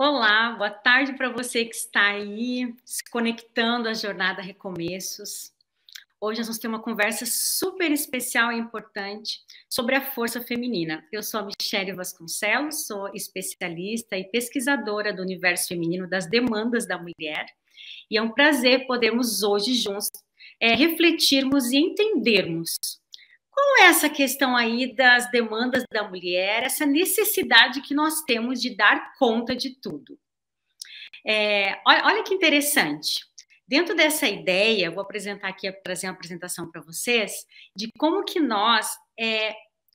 Olá, boa tarde para você que está aí se conectando à Jornada Recomeços. Hoje nós vamos ter uma conversa super especial e importante sobre a força feminina. Eu sou a Michele Vasconcelos, sou especialista e pesquisadora do universo feminino, das demandas da mulher, e é um prazer podermos hoje juntos refletirmos e entendermos qual é essa questão aí das demandas da mulher, essa necessidade que nós temos de dar conta de tudo. Olha que interessante. Dentro dessa ideia, vou apresentar aqui, trazer uma apresentação para vocês, de como que nós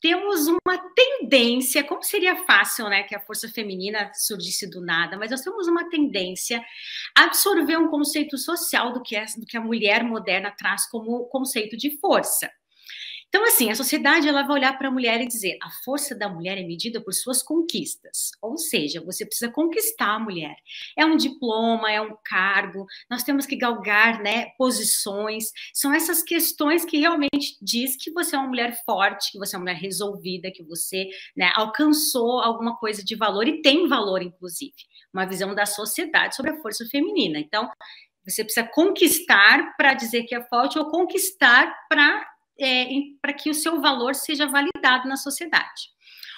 temos uma tendência, como seria fácil, né, que a força feminina surgisse do nada, mas nós temos uma tendência a absorver um conceito social do que a mulher moderna traz como conceito de força. Então, assim, a sociedade ela vai olhar para a mulher e dizer: a força da mulher é medida por suas conquistas. Ou seja, você precisa conquistar a mulher. É um diploma, é um cargo, nós temos que galgar, né, posições. São essas questões que realmente diz que você é uma mulher forte, que você é uma mulher resolvida, que você, né, alcançou alguma coisa de valor e tem valor, inclusive. Uma visão da sociedade sobre a força feminina. Então, você precisa conquistar para dizer que é forte ou conquistar para que o seu valor seja validado na sociedade.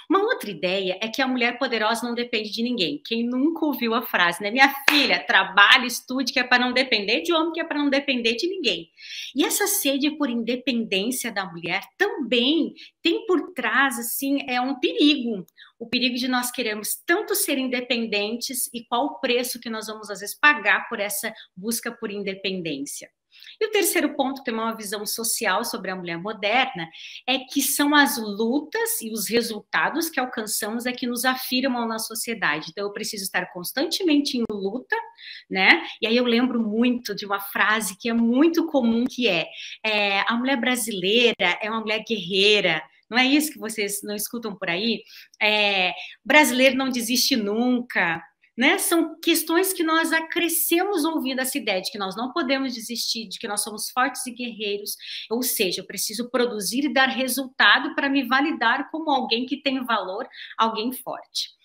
Uma outra ideia é que a mulher poderosa não depende de ninguém. Quem nunca ouviu a frase, né? Minha filha, trabalhe, estude, que é para não depender de homem, que é para não depender de ninguém. E essa sede por independência da mulher também tem por trás, assim, um perigo. O perigo de nós queremos tanto ser independentes e qual o preço que nós vamos, às vezes, pagar por essa busca por independência. E o terceiro ponto, tem uma visão social sobre a mulher moderna, é que são as lutas e os resultados que alcançamos que nos afirmam na sociedade. Então, eu preciso estar constantemente em luta, né? E aí eu lembro muito de uma frase que é muito comum, que a mulher brasileira é uma mulher guerreira. Não é isso que vocês não escutam por aí? Brasileiro não desiste nunca. Né? São questões que nós crescemos ouvindo essa ideia de que nós não podemos desistir, de que nós somos fortes e guerreiros, ou seja, eu preciso produzir e dar resultado para me validar como alguém que tem valor, alguém forte.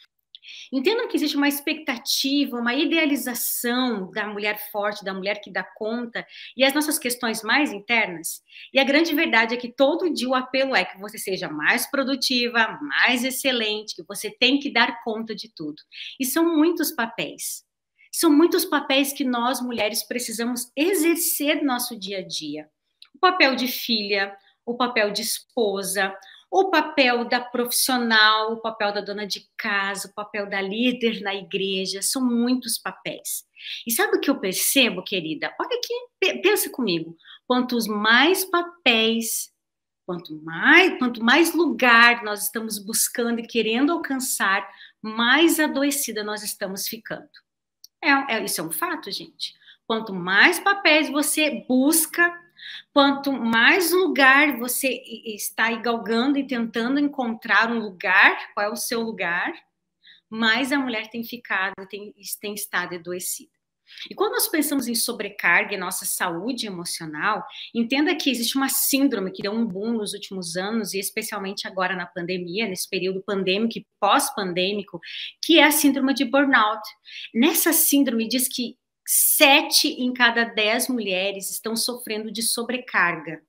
Entendam que existe uma expectativa, uma idealização da mulher forte, da mulher que dá conta, e as nossas questões mais internas. E a grande verdade é que todo dia o apelo é que você seja mais produtiva, mais excelente, que você tem que dar conta de tudo. E são muitos papéis. São muitos papéis que nós, mulheres, precisamos exercer no nosso dia a dia. O papel de filha, o papel de esposa, o papel da profissional, o papel da dona de casa, o papel da líder na igreja, são muitos papéis. E sabe o que eu percebo, querida? Olha aqui, pensa comigo. Quantos mais papéis, quanto mais lugar nós estamos buscando e querendo alcançar, mais adoecida nós estamos ficando. Isso é um fato, gente. Quanto mais papéis você busca, quanto mais lugar você está aí galgando e tentando encontrar um lugar, qual é o seu lugar, mais a mulher tem ficado, tem estado adoecida. E quando nós pensamos em sobrecarga e nossa saúde emocional, entenda que existe uma síndrome que deu um boom nos últimos anos, e especialmente agora na pandemia, nesse período pandêmico e pós-pandêmico, que é a síndrome de burnout. Nessa síndrome diz que 7 em cada 10 mulheres estão sofrendo de sobrecarga.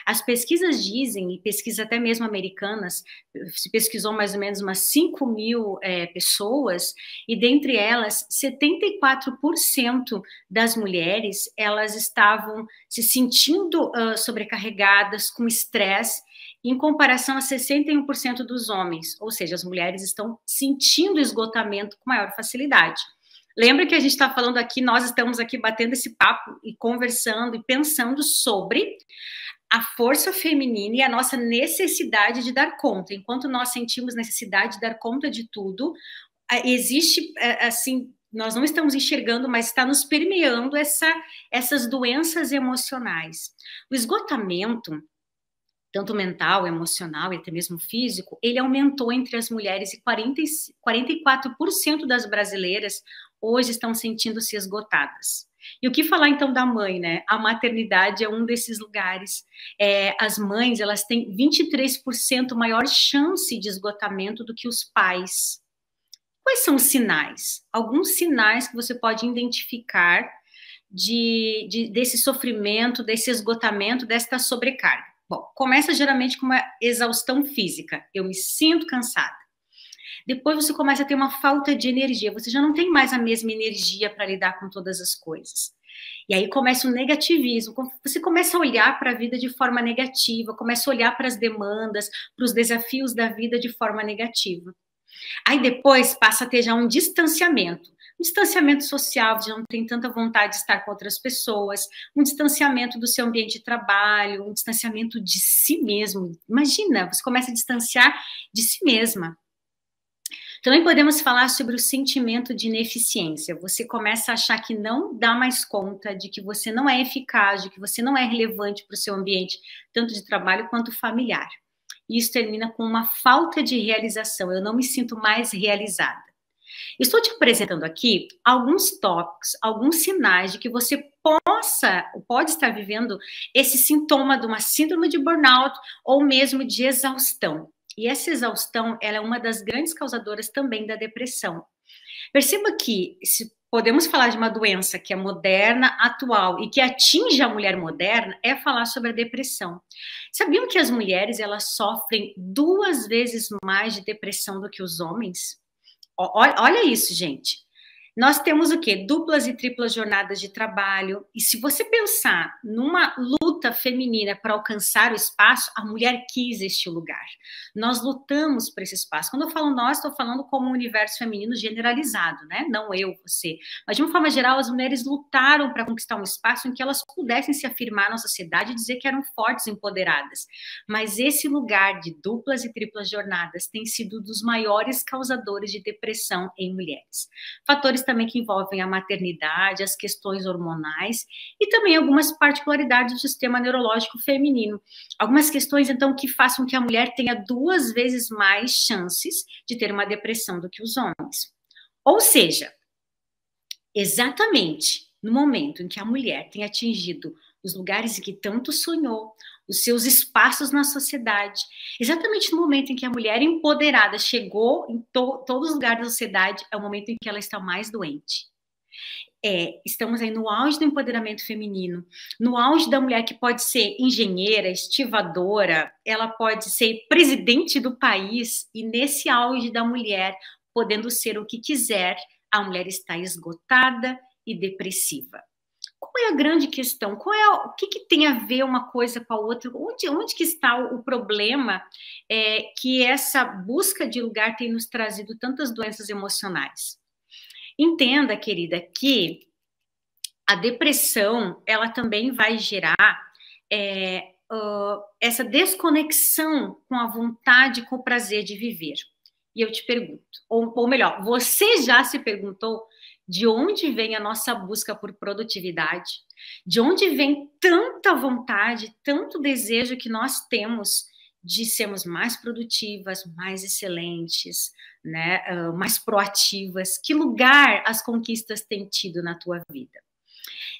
As pesquisas dizem, e pesquisas até mesmo americanas, se pesquisou mais ou menos umas 5 mil pessoas, e dentre elas, 74% das mulheres, elas estavam se sentindo sobrecarregadas, com estresse, em comparação a 61% dos homens, ou seja, as mulheres estão sentindo esgotamento com maior facilidade. Lembra que a gente está falando aqui, nós estamos aqui batendo esse papo e conversando e pensando sobre a força feminina e a nossa necessidade de dar conta. Enquanto nós sentimos necessidade de dar conta de tudo, existe, assim, nós não estamos enxergando, mas está nos permeando essas doenças emocionais. O esgotamento, tanto mental, emocional e até mesmo físico, ele aumentou entre as mulheres, e 44% das brasileiras hoje estão sentindo-se esgotadas. E o que falar então da mãe, né? A maternidade é um desses lugares. As mães, elas têm 23% maior chance de esgotamento do que os pais. Quais são os sinais? Alguns sinais que você pode identificar desse sofrimento, desse esgotamento, desta sobrecarga. Bom, começa geralmente com uma exaustão física. Eu me sinto cansada. Depois você começa a ter uma falta de energia. Você já não tem mais a mesma energia para lidar com todas as coisas. E aí começa o negativismo. Você começa a olhar para a vida de forma negativa, começa a olhar para as demandas, para os desafios da vida de forma negativa. Aí depois passa a ter já um distanciamento social, já não tem tanta vontade de estar com outras pessoas, um distanciamento do seu ambiente de trabalho, um distanciamento de si mesmo. Imagina, você começa a distanciar de si mesma. Também podemos falar sobre o sentimento de ineficiência. Você começa a achar que não dá mais conta, de que você não é eficaz, de que você não é relevante para o seu ambiente, tanto de trabalho quanto familiar. E isso termina com uma falta de realização. Eu não me sinto mais realizada. Estou te apresentando aqui alguns tópicos, alguns sinais de que você pode estar vivendo esse sintoma de uma síndrome de burnout ou mesmo de exaustão. E essa exaustão, ela é uma das grandes causadoras também da depressão. Perceba que, se podemos falar de uma doença que é moderna, atual e que atinge a mulher moderna, é falar sobre a depressão. Sabiam que as mulheres, elas sofrem 2 vezes mais de depressão do que os homens? Olha isso, gente. Nós temos o quê? Duplas e triplas jornadas de trabalho. E se você pensar numa luta feminina para alcançar o espaço, a mulher quis este lugar. Nós lutamos por esse espaço. Quando eu falo nós, estou falando como um universo feminino generalizado, né? Não eu, você. Mas de uma forma geral, as mulheres lutaram para conquistar um espaço em que elas pudessem se afirmar na sociedade e dizer que eram fortes e empoderadas. Mas esse lugar de duplas e triplas jornadas tem sido dos maiores causadores de depressão em mulheres. Fatores também que envolvem a maternidade, as questões hormonais e também algumas particularidades do sistema neurológico feminino. Algumas questões, então, que façam que a mulher tenha 2 vezes mais chances de ter uma depressão do que os homens. Ou seja, exatamente no momento em que a mulher tem atingido os lugares em que tanto sonhou, os seus espaços na sociedade, exatamente no momento em que a mulher empoderada chegou em todos os lugares da sociedade, é o momento em que ela está mais doente. Estamos aí no auge do empoderamento feminino, no auge da mulher que pode ser engenheira, estivadora, ela pode ser presidente do país, e nesse auge da mulher, podendo ser o que quiser, a mulher está esgotada e depressiva. Qual é a grande questão? O que tem a ver uma coisa com a outra? Onde que está o problema que essa busca de lugar tem nos trazido tantas doenças emocionais? Entenda, querida, que a depressão, ela também vai gerar essa desconexão com a vontade, com o prazer de viver. E eu te pergunto, ou melhor, você já se perguntou de onde vem a nossa busca por produtividade? De onde vem tanta vontade, tanto desejo que nós temos de sermos mais produtivas, mais excelentes, né, mais proativas? Que lugar as conquistas têm tido na tua vida?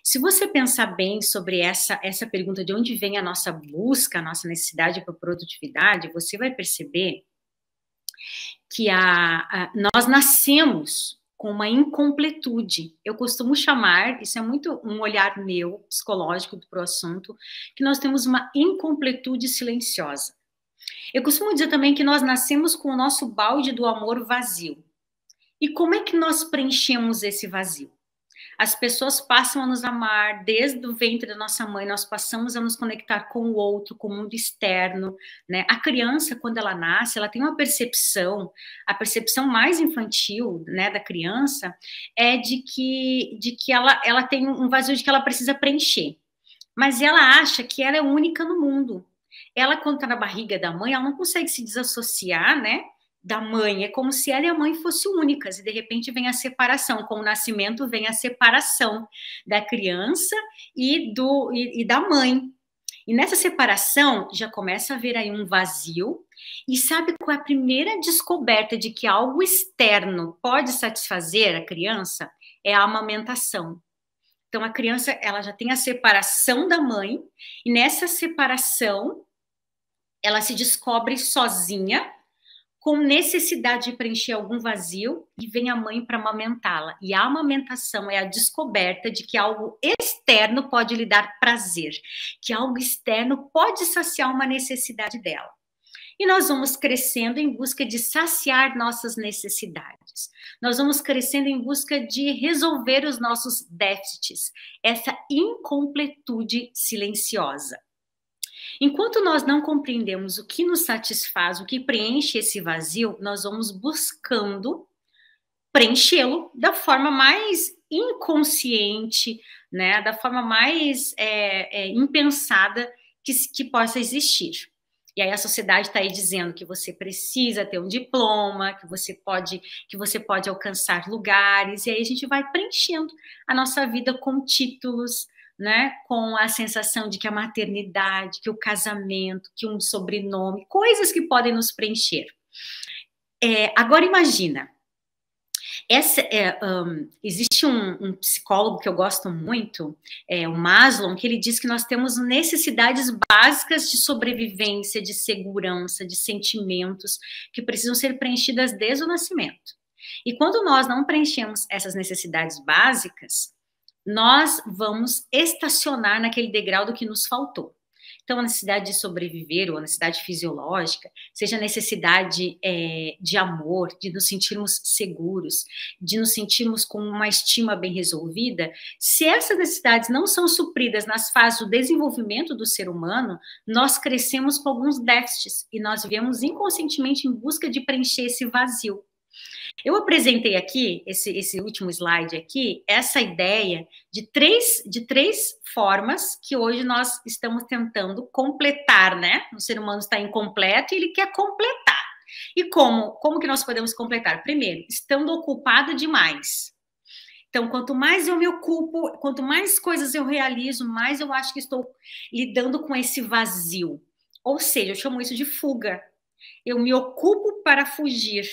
Se você pensar bem sobre essa pergunta de onde vem a nossa busca, a nossa necessidade por produtividade, você vai perceber que nós nascemos com uma incompletude. Eu costumo chamar, isso é muito um olhar meu, psicológico para o assunto, que nós temos uma incompletude silenciosa. Eu costumo dizer também que nós nascemos com o nosso balde do amor vazio. E como é que nós preenchemos esse vazio? As pessoas passam a nos amar desde o ventre da nossa mãe, nós passamos a nos conectar com o outro, com o mundo externo, né? A criança, quando ela nasce, ela tem uma percepção, a percepção mais infantil, né, da criança é de que ela tem um vazio de que ela precisa preencher. Mas ela acha que ela é única no mundo. Ela, quando está na barriga da mãe, ela não consegue se desassociar, né, da mãe, é como se ela e a mãe fossem únicas, e de repente vem a separação, com o nascimento vem a separação da criança e da mãe. E nessa separação já começa a haver aí um vazio, e sabe qual é a primeira descoberta de que algo externo pode satisfazer a criança? É a amamentação. Então a criança, ela já tem a separação da mãe, e nessa separação ela se descobre sozinha, com necessidade de preencher algum vazio, e vem a mãe para amamentá-la. E a amamentação é a descoberta de que algo externo pode lhe dar prazer, que algo externo pode saciar uma necessidade dela. E nós vamos crescendo em busca de saciar nossas necessidades. Nós vamos crescendo em busca de resolver os nossos déficits, essa incompletude silenciosa. Enquanto nós não compreendemos o que nos satisfaz, o que preenche esse vazio, nós vamos buscando preenchê-lo da forma mais inconsciente, né, da forma mais impensada que possa existir. E aí a sociedade está aí dizendo que você precisa ter um diploma, que você pode alcançar lugares, e aí a gente vai preenchendo a nossa vida com títulos, né, com a sensação de que a maternidade, que o casamento, que um sobrenome, coisas que podem nos preencher. Agora imagina, existe um psicólogo que eu gosto muito, o Maslow, que ele diz que nós temos necessidades básicas de sobrevivência, de segurança, de sentimentos, que precisam ser preenchidas desde o nascimento. E quando nós não preenchemos essas necessidades básicas, nós vamos estacionar naquele degrau do que nos faltou. Então, a necessidade de sobreviver, ou a necessidade fisiológica, seja a necessidade de amor, de nos sentirmos seguros, de nos sentirmos com uma estima bem resolvida, se essas necessidades não são supridas nas fases do desenvolvimento do ser humano, nós crescemos com alguns déficits e nós vivemos inconscientemente em busca de preencher esse vazio. Eu apresentei aqui, esse último slide aqui, essa ideia de três formas que hoje nós estamos tentando completar, né? O ser humano está incompleto e ele quer completar. E como que nós podemos completar? Primeiro, estando ocupado demais. Então, quanto mais eu me ocupo, quanto mais coisas eu realizo, mais eu acho que estou lidando com esse vazio. Ou seja, eu chamo isso de fuga. Eu me ocupo para fugir.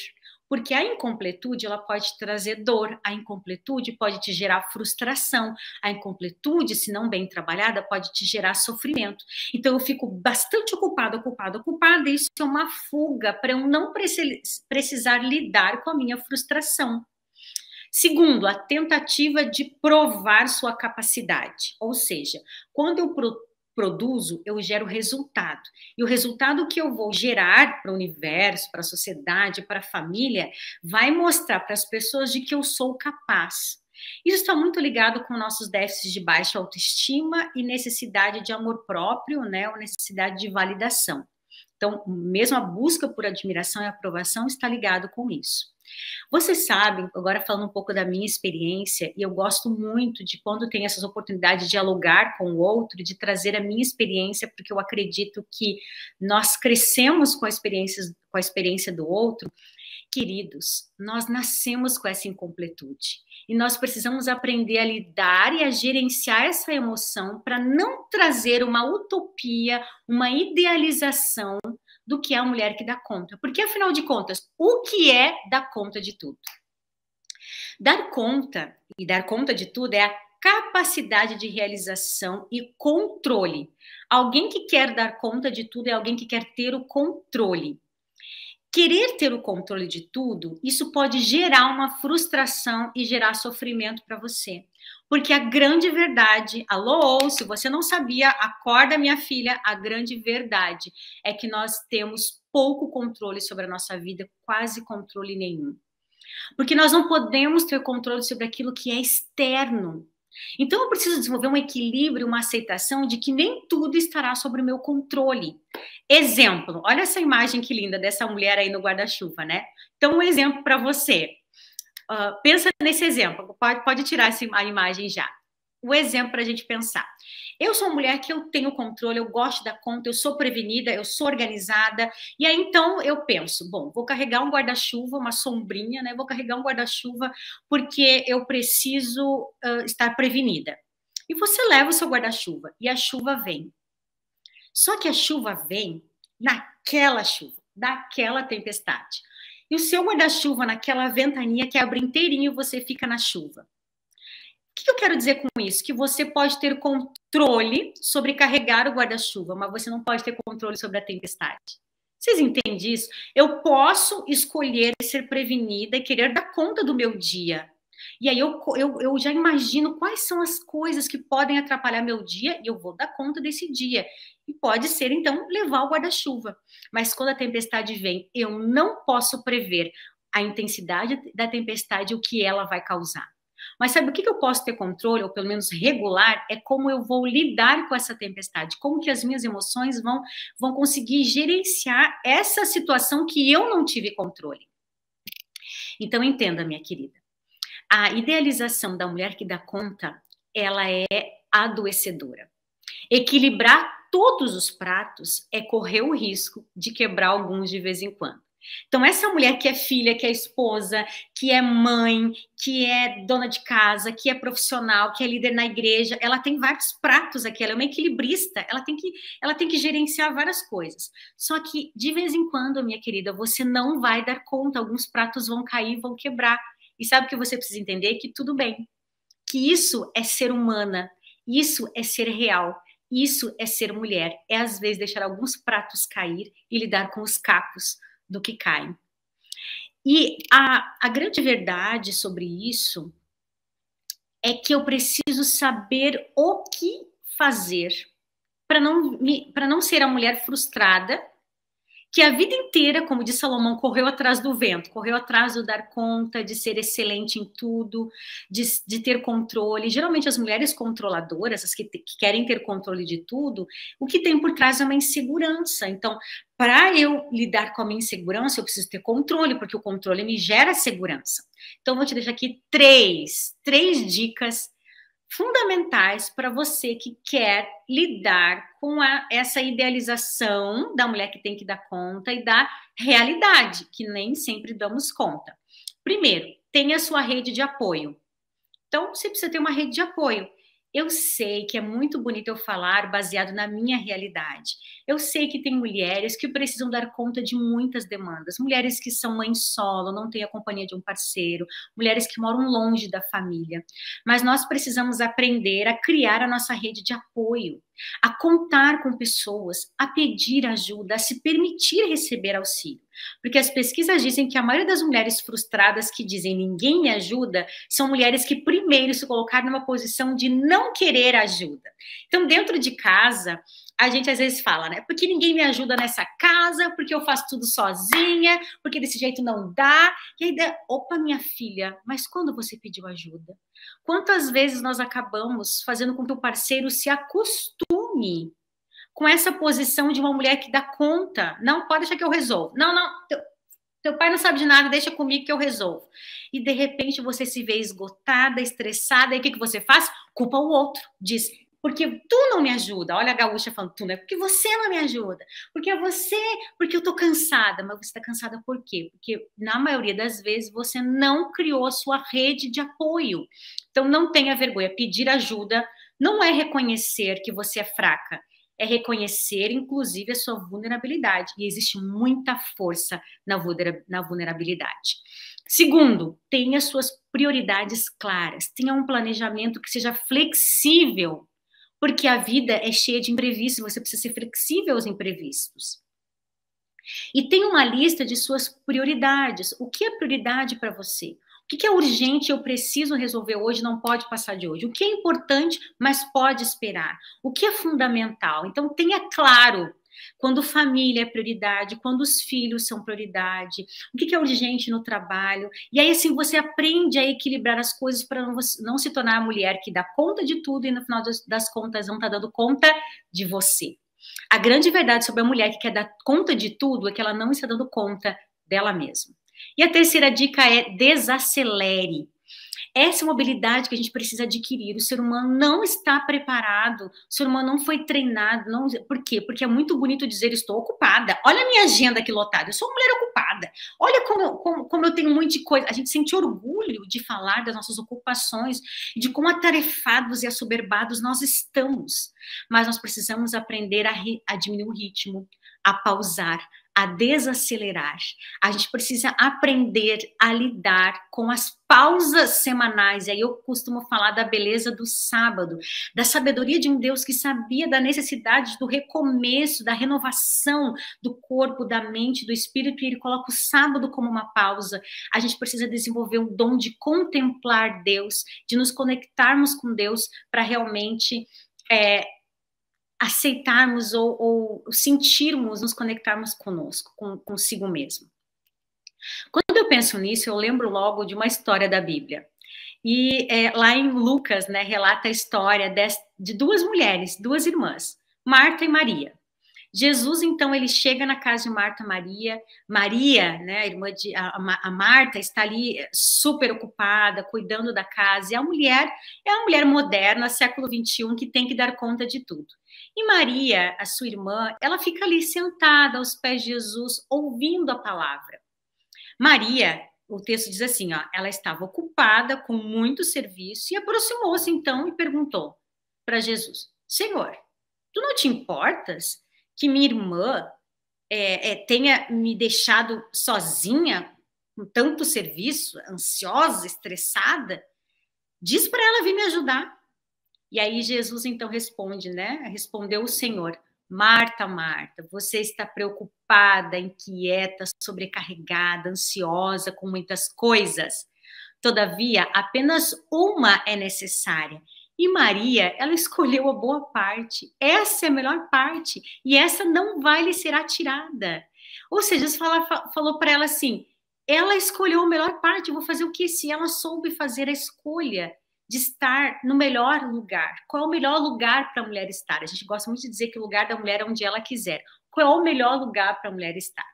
Porque a incompletude, ela pode trazer dor, a incompletude pode te gerar frustração, a incompletude, se não bem trabalhada, pode te gerar sofrimento. Então, eu fico bastante ocupada, e isso é uma fuga para eu não precisar lidar com a minha frustração. Segundo, a tentativa de provar sua capacidade, ou seja, quando eu produzo, eu gero resultado. E o resultado que eu vou gerar para o universo, para a sociedade, para a família, vai mostrar para as pessoas de que eu sou capaz. Isso está muito ligado com nossos déficits de baixa autoestima e necessidade de amor próprio, né, ou necessidade de validação. Então, mesmo a busca por admiração e aprovação está ligado com isso. Vocês sabem, agora falando um pouco da minha experiência, e eu gosto muito de quando tem essas oportunidades de dialogar com o outro, de trazer a minha experiência, porque eu acredito que nós crescemos com a experiência do outro. Queridos, nós nascemos com essa incompletude e nós precisamos aprender a lidar e a gerenciar essa emoção para não trazer uma utopia, uma idealização do que é a mulher que dá conta. Porque, afinal de contas, o que é dar conta de tudo? Dar conta e dar conta de tudo é a capacidade de realização e controle. Alguém que quer dar conta de tudo é alguém que quer ter o controle. Querer ter o controle de tudo, isso pode gerar uma frustração e gerar sofrimento para você. Porque a grande verdade, alô, se você não sabia, acorda minha filha, a grande verdade é que nós temos pouco controle sobre a nossa vida, quase controle nenhum. Porque nós não podemos ter controle sobre aquilo que é externo. Então, eu preciso desenvolver um equilíbrio, uma aceitação de que nem tudo estará sob o meu controle. Exemplo, olha essa imagem que linda dessa mulher aí no guarda-chuva, né? Então, um exemplo para você. Pensa nesse exemplo, pode tirar a imagem já. O exemplo para a gente pensar. Eu sou uma mulher que eu tenho controle, eu gosto da conta, eu sou prevenida, eu sou organizada, e aí então eu penso, bom, vou carregar um guarda-chuva, uma sombrinha, né? Vou carregar um guarda-chuva porque eu preciso estar prevenida. E você leva o seu guarda-chuva e a chuva vem. Só que a chuva vem naquela chuva, daquela tempestade. E o seu guarda-chuva naquela ventania que abre inteirinho, você fica na chuva. O que eu quero dizer com isso? Que você pode ter controle sobre carregar o guarda-chuva, mas você não pode ter controle sobre a tempestade. Vocês entendem isso? Eu posso escolher ser prevenida e querer dar conta do meu dia. E aí eu já imagino quais são as coisas que podem atrapalhar meu dia e eu vou dar conta desse dia. E pode ser, então, levar o guarda-chuva. Mas quando a tempestade vem, eu não posso prever a intensidade da tempestade e o que ela vai causar. Mas sabe o que eu posso ter controle, ou pelo menos regular, é como eu vou lidar com essa tempestade, como que as minhas emoções vão conseguir gerenciar essa situação que eu não tive controle. Então, entenda, minha querida, a idealização da mulher que dá conta, ela é adoecedora. Equilibrar todos os pratos é correr o risco de quebrar alguns de vez em quando. Então, essa mulher que é filha, que é esposa, que é mãe, que é dona de casa, que é profissional, que é líder na igreja, ela tem vários pratos aqui, ela é uma equilibrista, ela tem que gerenciar várias coisas. Só que, de vez em quando, minha querida, você não vai dar conta, alguns pratos vão cair, vão quebrar. E sabe o que você precisa entender? Que tudo bem, que isso é ser humana, isso é ser real, isso é ser mulher, é às vezes deixar alguns pratos cair e lidar com os cacos do que caem. E a grande verdade sobre isso é que eu preciso saber o que fazer para não ser a mulher frustrada que a vida inteira, como diz Salomão, correu atrás do vento, correu atrás do dar conta, de ser excelente em tudo, de ter controle. Geralmente as mulheres controladoras, as que querem ter controle de tudo, o que tem por trás é uma insegurança. Então, para eu lidar com a minha insegurança, eu preciso ter controle, porque o controle me gera segurança. Então, vou te deixar aqui três dicas fundamentais para você que quer lidar com essa idealização da mulher que tem que dar conta e da realidade, que nem sempre damos conta. Primeiro, tenha a sua rede de apoio. Então, você precisa ter uma rede de apoio. Eu sei que é muito bonito eu falar baseado na minha realidade. Eu sei que tem mulheres que precisam dar conta de muitas demandas. Mulheres que são mães solo, não têm a companhia de um parceiro. Mulheres que moram longe da família. Mas nós precisamos aprender a criar a nossa rede de apoio, a contar com pessoas, a pedir ajuda, a se permitir receber auxílio. Porque as pesquisas dizem que a maioria das mulheres frustradas que dizem ninguém me ajuda são mulheres que primeiro se colocaram numa posição de não querer ajuda. Então, dentro de casa, a gente às vezes fala, né? Porque ninguém me ajuda nessa casa, porque eu faço tudo sozinha, porque desse jeito não dá. E aí, opa, minha filha, mas quando você pediu ajuda? Quantas vezes nós acabamos fazendo com que o parceiro se acostume com essa posição de uma mulher que dá conta? Não, pode deixar que eu resolvo. Não, teu pai não sabe de nada, deixa comigo que eu resolvo. E de repente você se vê esgotada, estressada, e o que você faz? Culpa o outro. Diz, porque tu não me ajuda. Olha a gaúcha falando, tu, né? Porque você não me ajuda. Porque eu tô cansada. Mas você tá cansada por quê? Porque na maioria das vezes você não criou a sua rede de apoio. Então não tenha vergonha. Pedir ajuda não é reconhecer que você é fraca. É reconhecer, inclusive, a sua vulnerabilidade. E existe muita força na vulnerabilidade. Segundo, tenha suas prioridades claras. Tenha um planejamento que seja flexível, porque a vida é cheia de imprevistos, você precisa ser flexível aos imprevistos. E tenha uma lista de suas prioridades. O que é prioridade para você? O que é urgente, eu preciso resolver hoje, não pode passar de hoje? O que é importante, mas pode esperar? O que é fundamental? Então, tenha claro quando família é prioridade, quando os filhos são prioridade, o que é urgente no trabalho. E aí, assim, você aprende a equilibrar as coisas para não se tornar a mulher que dá conta de tudo e, no final das contas, não está dando conta de você. A grande verdade sobre a mulher que quer dar conta de tudo é que ela não está dando conta dela mesma. E a terceira dica é desacelere. Essa é uma habilidade que a gente precisa adquirir. O ser humano não está preparado, o ser humano não foi treinado. Não... Por quê? Porque é muito bonito dizer estou ocupada. Olha a minha agenda aqui lotada, eu sou uma mulher ocupada. Olha como eu tenho um monte de coisa. A gente sente orgulho de falar das nossas ocupações, de quão atarefados e assoberbados nós estamos. Mas nós precisamos aprender a diminuir o ritmo, a pausar, a desacelerar. A gente precisa aprender a lidar com as pausas semanais. E aí eu costumo falar da beleza do sábado, da sabedoria de um Deus que sabia da necessidade do recomeço, da renovação do corpo, da mente, do espírito, e ele coloca o sábado como uma pausa. A gente precisa desenvolver um dom de contemplar Deus, de nos conectarmos com Deus para realmente aceitarmos ou sentirmos, nos conectarmos conosco, consigo mesmo. Quando eu penso nisso, eu lembro logo de uma história da Bíblia. E lá em Lucas, né, relata a história de duas mulheres, duas irmãs, Marta e Maria. Jesus, então, ele chega na casa de Marta e Maria. Maria, né, a Marta, está ali super ocupada, cuidando da casa. E a mulher é uma mulher moderna, século XXI, que tem que dar conta de tudo. E Maria, a sua irmã, ela fica ali sentada aos pés de Jesus, ouvindo a palavra. Maria, o texto diz assim, ó, ela estava ocupada com muito serviço e aproximou-se então e perguntou para Jesus: Senhor, tu não te importas que minha irmã tenha me deixado sozinha com tanto serviço, ansiosa, estressada? Diz para ela vir me ajudar. E aí Jesus então responde, né? Respondeu o Senhor: Marta, Marta, você está preocupada, inquieta, sobrecarregada, ansiosa com muitas coisas. Todavia, apenas uma é necessária. E Maria, ela escolheu a boa parte. Essa é a melhor parte. E essa não vai lhe ser atirada. Ou seja, Jesus falou para ela assim, ela escolheu a melhor parte. Eu vou fazer o quê? Se ela soube fazer a escolha de estar no melhor lugar. Qual é o melhor lugar para a mulher estar? A gente gosta muito de dizer que o lugar da mulher é onde ela quiser. Qual é o melhor lugar para a mulher estar?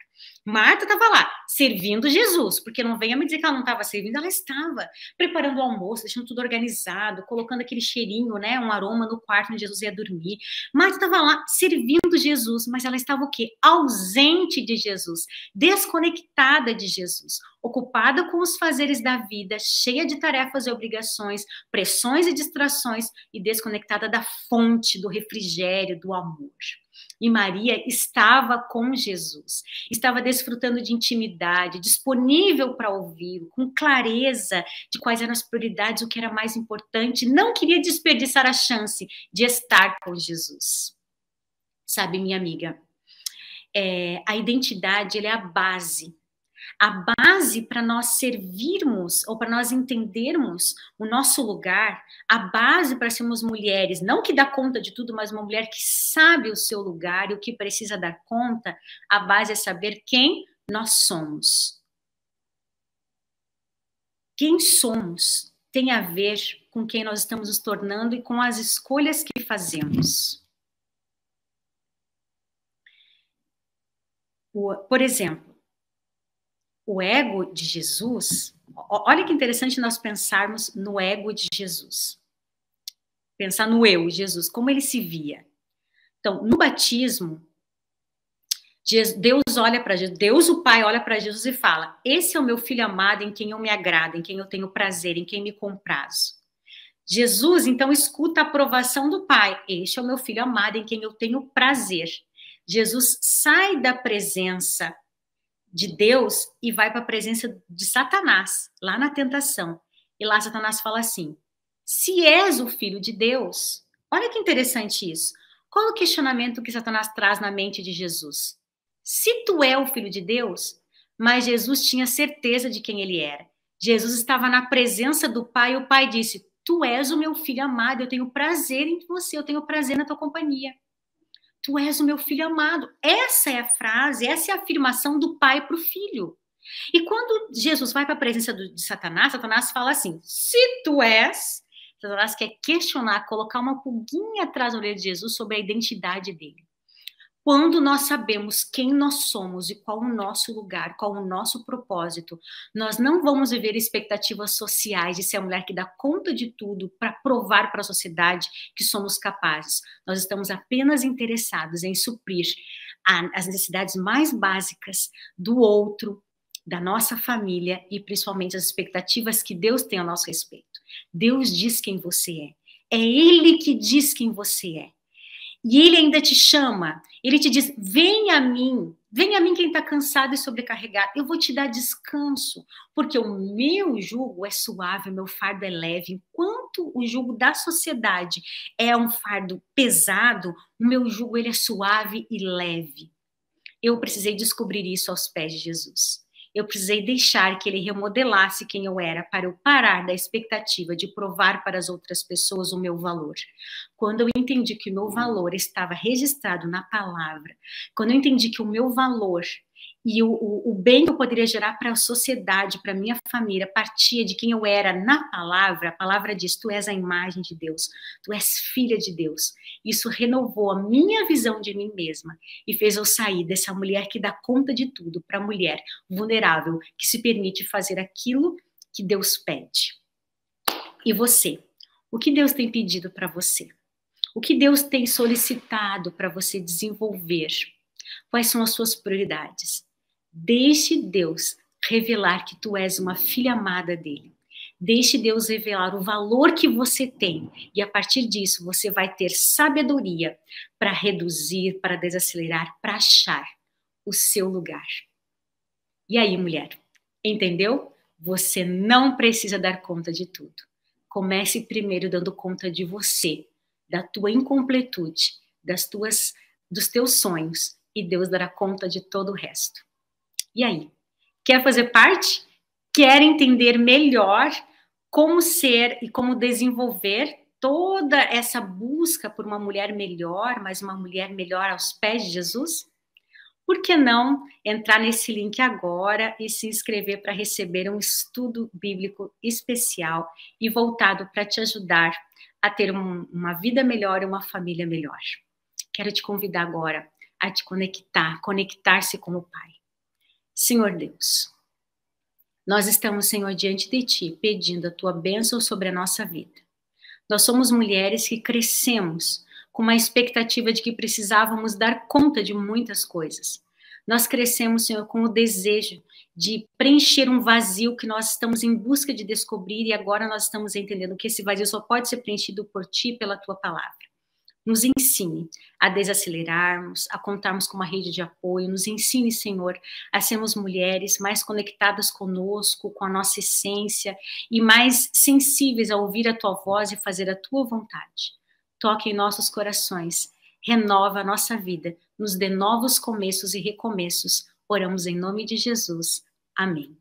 Marta estava lá, servindo Jesus, porque não venha me dizer que ela não estava servindo, ela estava preparando o almoço, deixando tudo organizado, colocando aquele cheirinho, né, um aroma no quarto onde Jesus ia dormir. Marta estava lá servindo Jesus, mas ela estava o quê? Ausente de Jesus, desconectada de Jesus, ocupada com os fazeres da vida, cheia de tarefas e obrigações, pressões e distrações, e desconectada da fonte, do refrigério, do amor. E Maria estava com Jesus, estava desfrutando de intimidade, disponível para ouvi-lo, com clareza de quais eram as prioridades, o que era mais importante, não queria desperdiçar a chance de estar com Jesus. Sabe, minha amiga, a identidade ela é a base para nós servirmos ou para nós entendermos o nosso lugar, a base para sermos mulheres, não que dá conta de tudo, mas uma mulher que sabe o seu lugar e o que precisa dar conta, a base é saber quem nós somos. Quem somos tem a ver com quem nós estamos nos tornando e com as escolhas que fazemos. Por exemplo, o ego de Jesus, olha que interessante nós pensarmos no ego de Jesus. Pensar no eu, Jesus, como ele se via. Então, no batismo, Deus olha para Jesus, Deus o Pai olha para Jesus e fala: esse é o meu filho amado em quem eu me agrado, em quem eu tenho prazer, em quem me comprazo. Jesus, então, escuta a aprovação do Pai: este é o meu filho amado em quem eu tenho prazer. Jesus sai da presença de Deus e vai para a presença de Satanás, lá na tentação. E lá Satanás fala assim: se és o filho de Deus, olha que interessante isso. Qual é o questionamento que Satanás traz na mente de Jesus? Se tu é o filho de Deus, mas Jesus tinha certeza de quem ele era. Jesus estava na presença do Pai e o Pai disse: tu és o meu filho amado, eu tenho prazer em você, eu tenho prazer na tua companhia. Tu és o meu filho amado. Essa é a frase, essa é a afirmação do pai para o filho. E quando Jesus vai para a presença de Satanás, Satanás fala assim: se tu és, Satanás quer questionar, colocar uma pulguinha atrás da orelha de Jesus sobre a identidade dele. Quando nós sabemos quem nós somos e qual o nosso lugar, qual o nosso propósito, nós não vamos viver expectativas sociais de ser a mulher que dá conta de tudo para provar para a sociedade que somos capazes. Nós estamos apenas interessados em suprir as necessidades mais básicas do outro, da nossa família e principalmente as expectativas que Deus tem a nosso respeito. Deus diz quem você é. É Ele que diz quem você é. E ele ainda te chama, ele te diz: vem a mim, Venha a mim quem está cansado e sobrecarregado, eu vou te dar descanso, porque o meu jugo é suave, o meu fardo é leve. Enquanto o jugo da sociedade é um fardo pesado, o meu jugo ele é suave e leve. Eu precisei descobrir isso aos pés de Jesus. Eu precisei deixar que ele remodelasse quem eu era para eu parar da expectativa de provar para as outras pessoas o meu valor. Quando eu entendi que o meu valor estava registrado na palavra, quando eu entendi que o meu valor e o bem que eu poderia gerar para a sociedade, para a minha família, partia de quem eu era na palavra, a palavra diz, tu és a imagem de Deus, tu és filha de Deus. Isso renovou a minha visão de mim mesma e fez eu sair dessa mulher que dá conta de tudo para a mulher vulnerável, que se permite fazer aquilo que Deus pede. E você? O que Deus tem pedido para você? O que Deus tem solicitado para você desenvolver? Quais são as suas prioridades? Deixe Deus revelar que tu és uma filha amada dele. Deixe Deus revelar o valor que você tem. E a partir disso, você vai ter sabedoria para reduzir, para desacelerar, para achar o seu lugar. E aí, mulher, entendeu? Você não precisa dar conta de tudo. Comece primeiro dando conta de você, da tua incompletude, dos teus sonhos, e Deus dará conta de todo o resto. E aí? Quer fazer parte? Quer entender melhor como ser e como desenvolver toda essa busca por uma mulher melhor, mas uma mulher melhor aos pés de Jesus? Por que não entrar nesse link agora e se inscrever para receber um estudo bíblico especial e voltado para te ajudar a ter uma vida melhor e uma família melhor? Quero te convidar agora a te conectar-se com o Pai. Senhor Deus, nós estamos, Senhor, diante de Ti, pedindo a Tua bênção sobre a nossa vida. Nós somos mulheres que crescemos com uma expectativa de que precisávamos dar conta de muitas coisas. Nós crescemos, Senhor, com o desejo de preencher um vazio que nós estamos em busca de descobrir e agora nós estamos entendendo que esse vazio só pode ser preenchido por Ti e pela Tua palavra. Nos ensine a desacelerarmos, a contarmos com uma rede de apoio. Nos ensine, Senhor, a sermos mulheres mais conectadas conosco, com a nossa essência e mais sensíveis a ouvir a Tua voz e fazer a Tua vontade. Toque em nossos corações, renova a nossa vida, nos dê novos começos e recomeços. Oramos em nome de Jesus. Amém.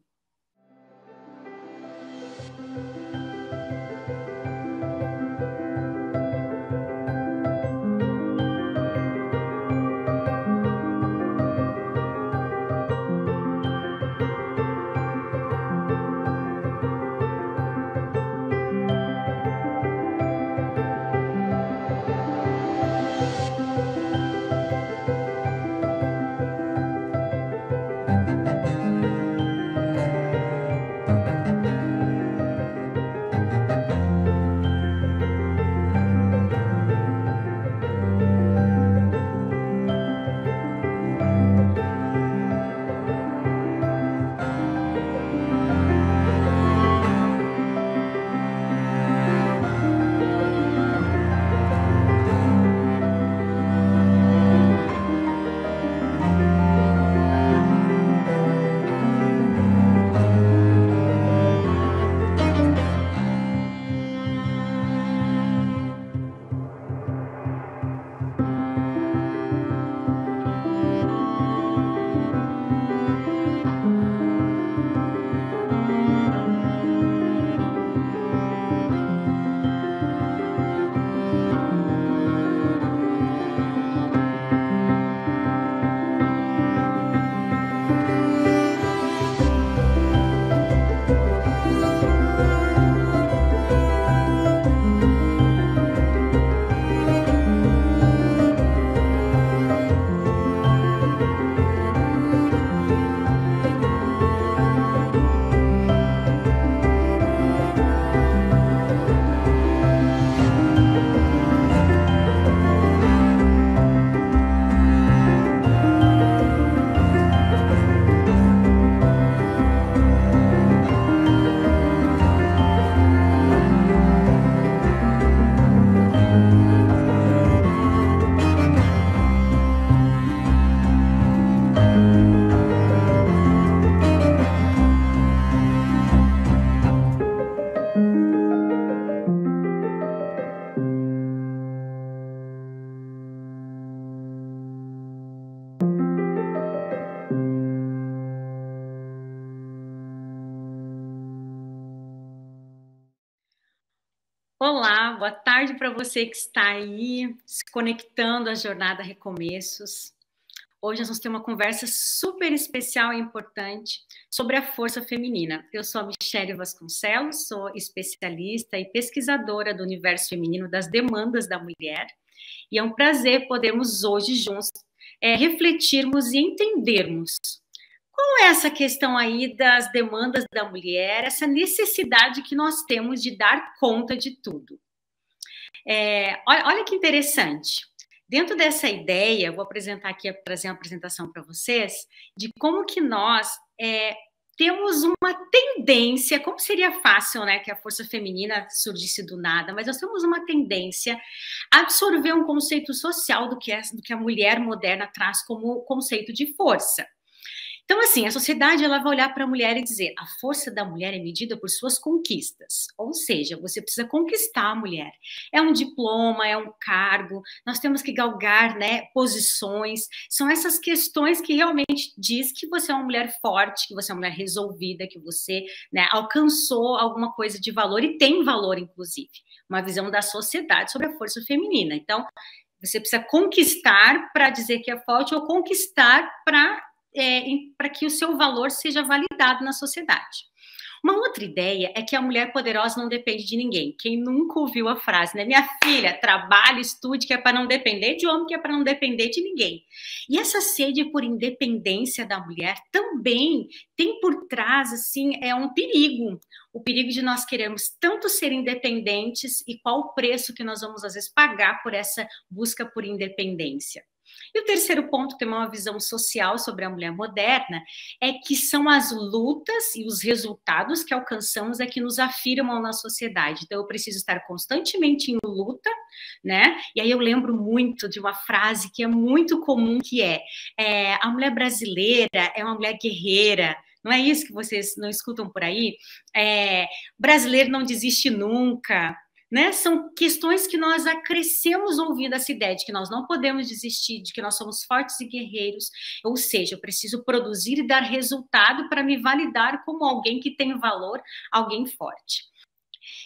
Olá, boa tarde para você que está aí se conectando à Jornada Recomeços. Hoje nós vamos ter uma conversa super especial e importante sobre a força feminina. Eu sou a Michele Vasconcelos, sou especialista e pesquisadora do universo feminino, das demandas da mulher, e é um prazer podermos hoje juntos refletirmos e entendermos qual é essa questão aí das demandas da mulher, essa necessidade que nós temos de dar conta de tudo. Olha que interessante. Dentro dessa ideia, vou apresentar aqui, trazer uma apresentação para vocês, de como que nós temos uma tendência, como seria fácil, né, que a força feminina surgisse do nada, mas nós temos uma tendência a absorver um conceito social do que a mulher moderna traz como conceito de força. Então, assim, a sociedade ela vai olhar para a mulher e dizer: a força da mulher é medida por suas conquistas. Ou seja, você precisa conquistar a mulher. É um diploma, é um cargo, nós temos que galgar, né, posições. São essas questões que realmente diz que você é uma mulher forte, que você é uma mulher resolvida, que você, né, alcançou alguma coisa de valor e tem valor, inclusive. Uma visão da sociedade sobre a força feminina. Então, você precisa conquistar para dizer que é forte ou conquistar para que o seu valor seja validado na sociedade. Uma outra ideia é que a mulher poderosa não depende de ninguém. Quem nunca ouviu a frase, né? Minha filha, trabalhe, estude, que é para não depender de homem, que é para não depender de ninguém. E essa sede por independência da mulher também tem por trás, assim, um perigo. O perigo de nós queremos tanto ser independentes e qual o preço que nós vamos, às vezes, pagar por essa busca por independência. E o terceiro ponto, tem uma visão social sobre a mulher moderna, é que são as lutas e os resultados que alcançamos que nos afirmam na sociedade. Então, eu preciso estar constantemente em luta, né? E aí eu lembro muito de uma frase que é muito comum, que a mulher brasileira é uma mulher guerreira. Não é isso que vocês não escutam por aí? Brasileiro não desiste nunca. Né? São questões que nós crescemos ouvindo essa ideia de que nós não podemos desistir, de que nós somos fortes e guerreiros, ou seja, eu preciso produzir e dar resultado para me validar como alguém que tem valor, alguém forte.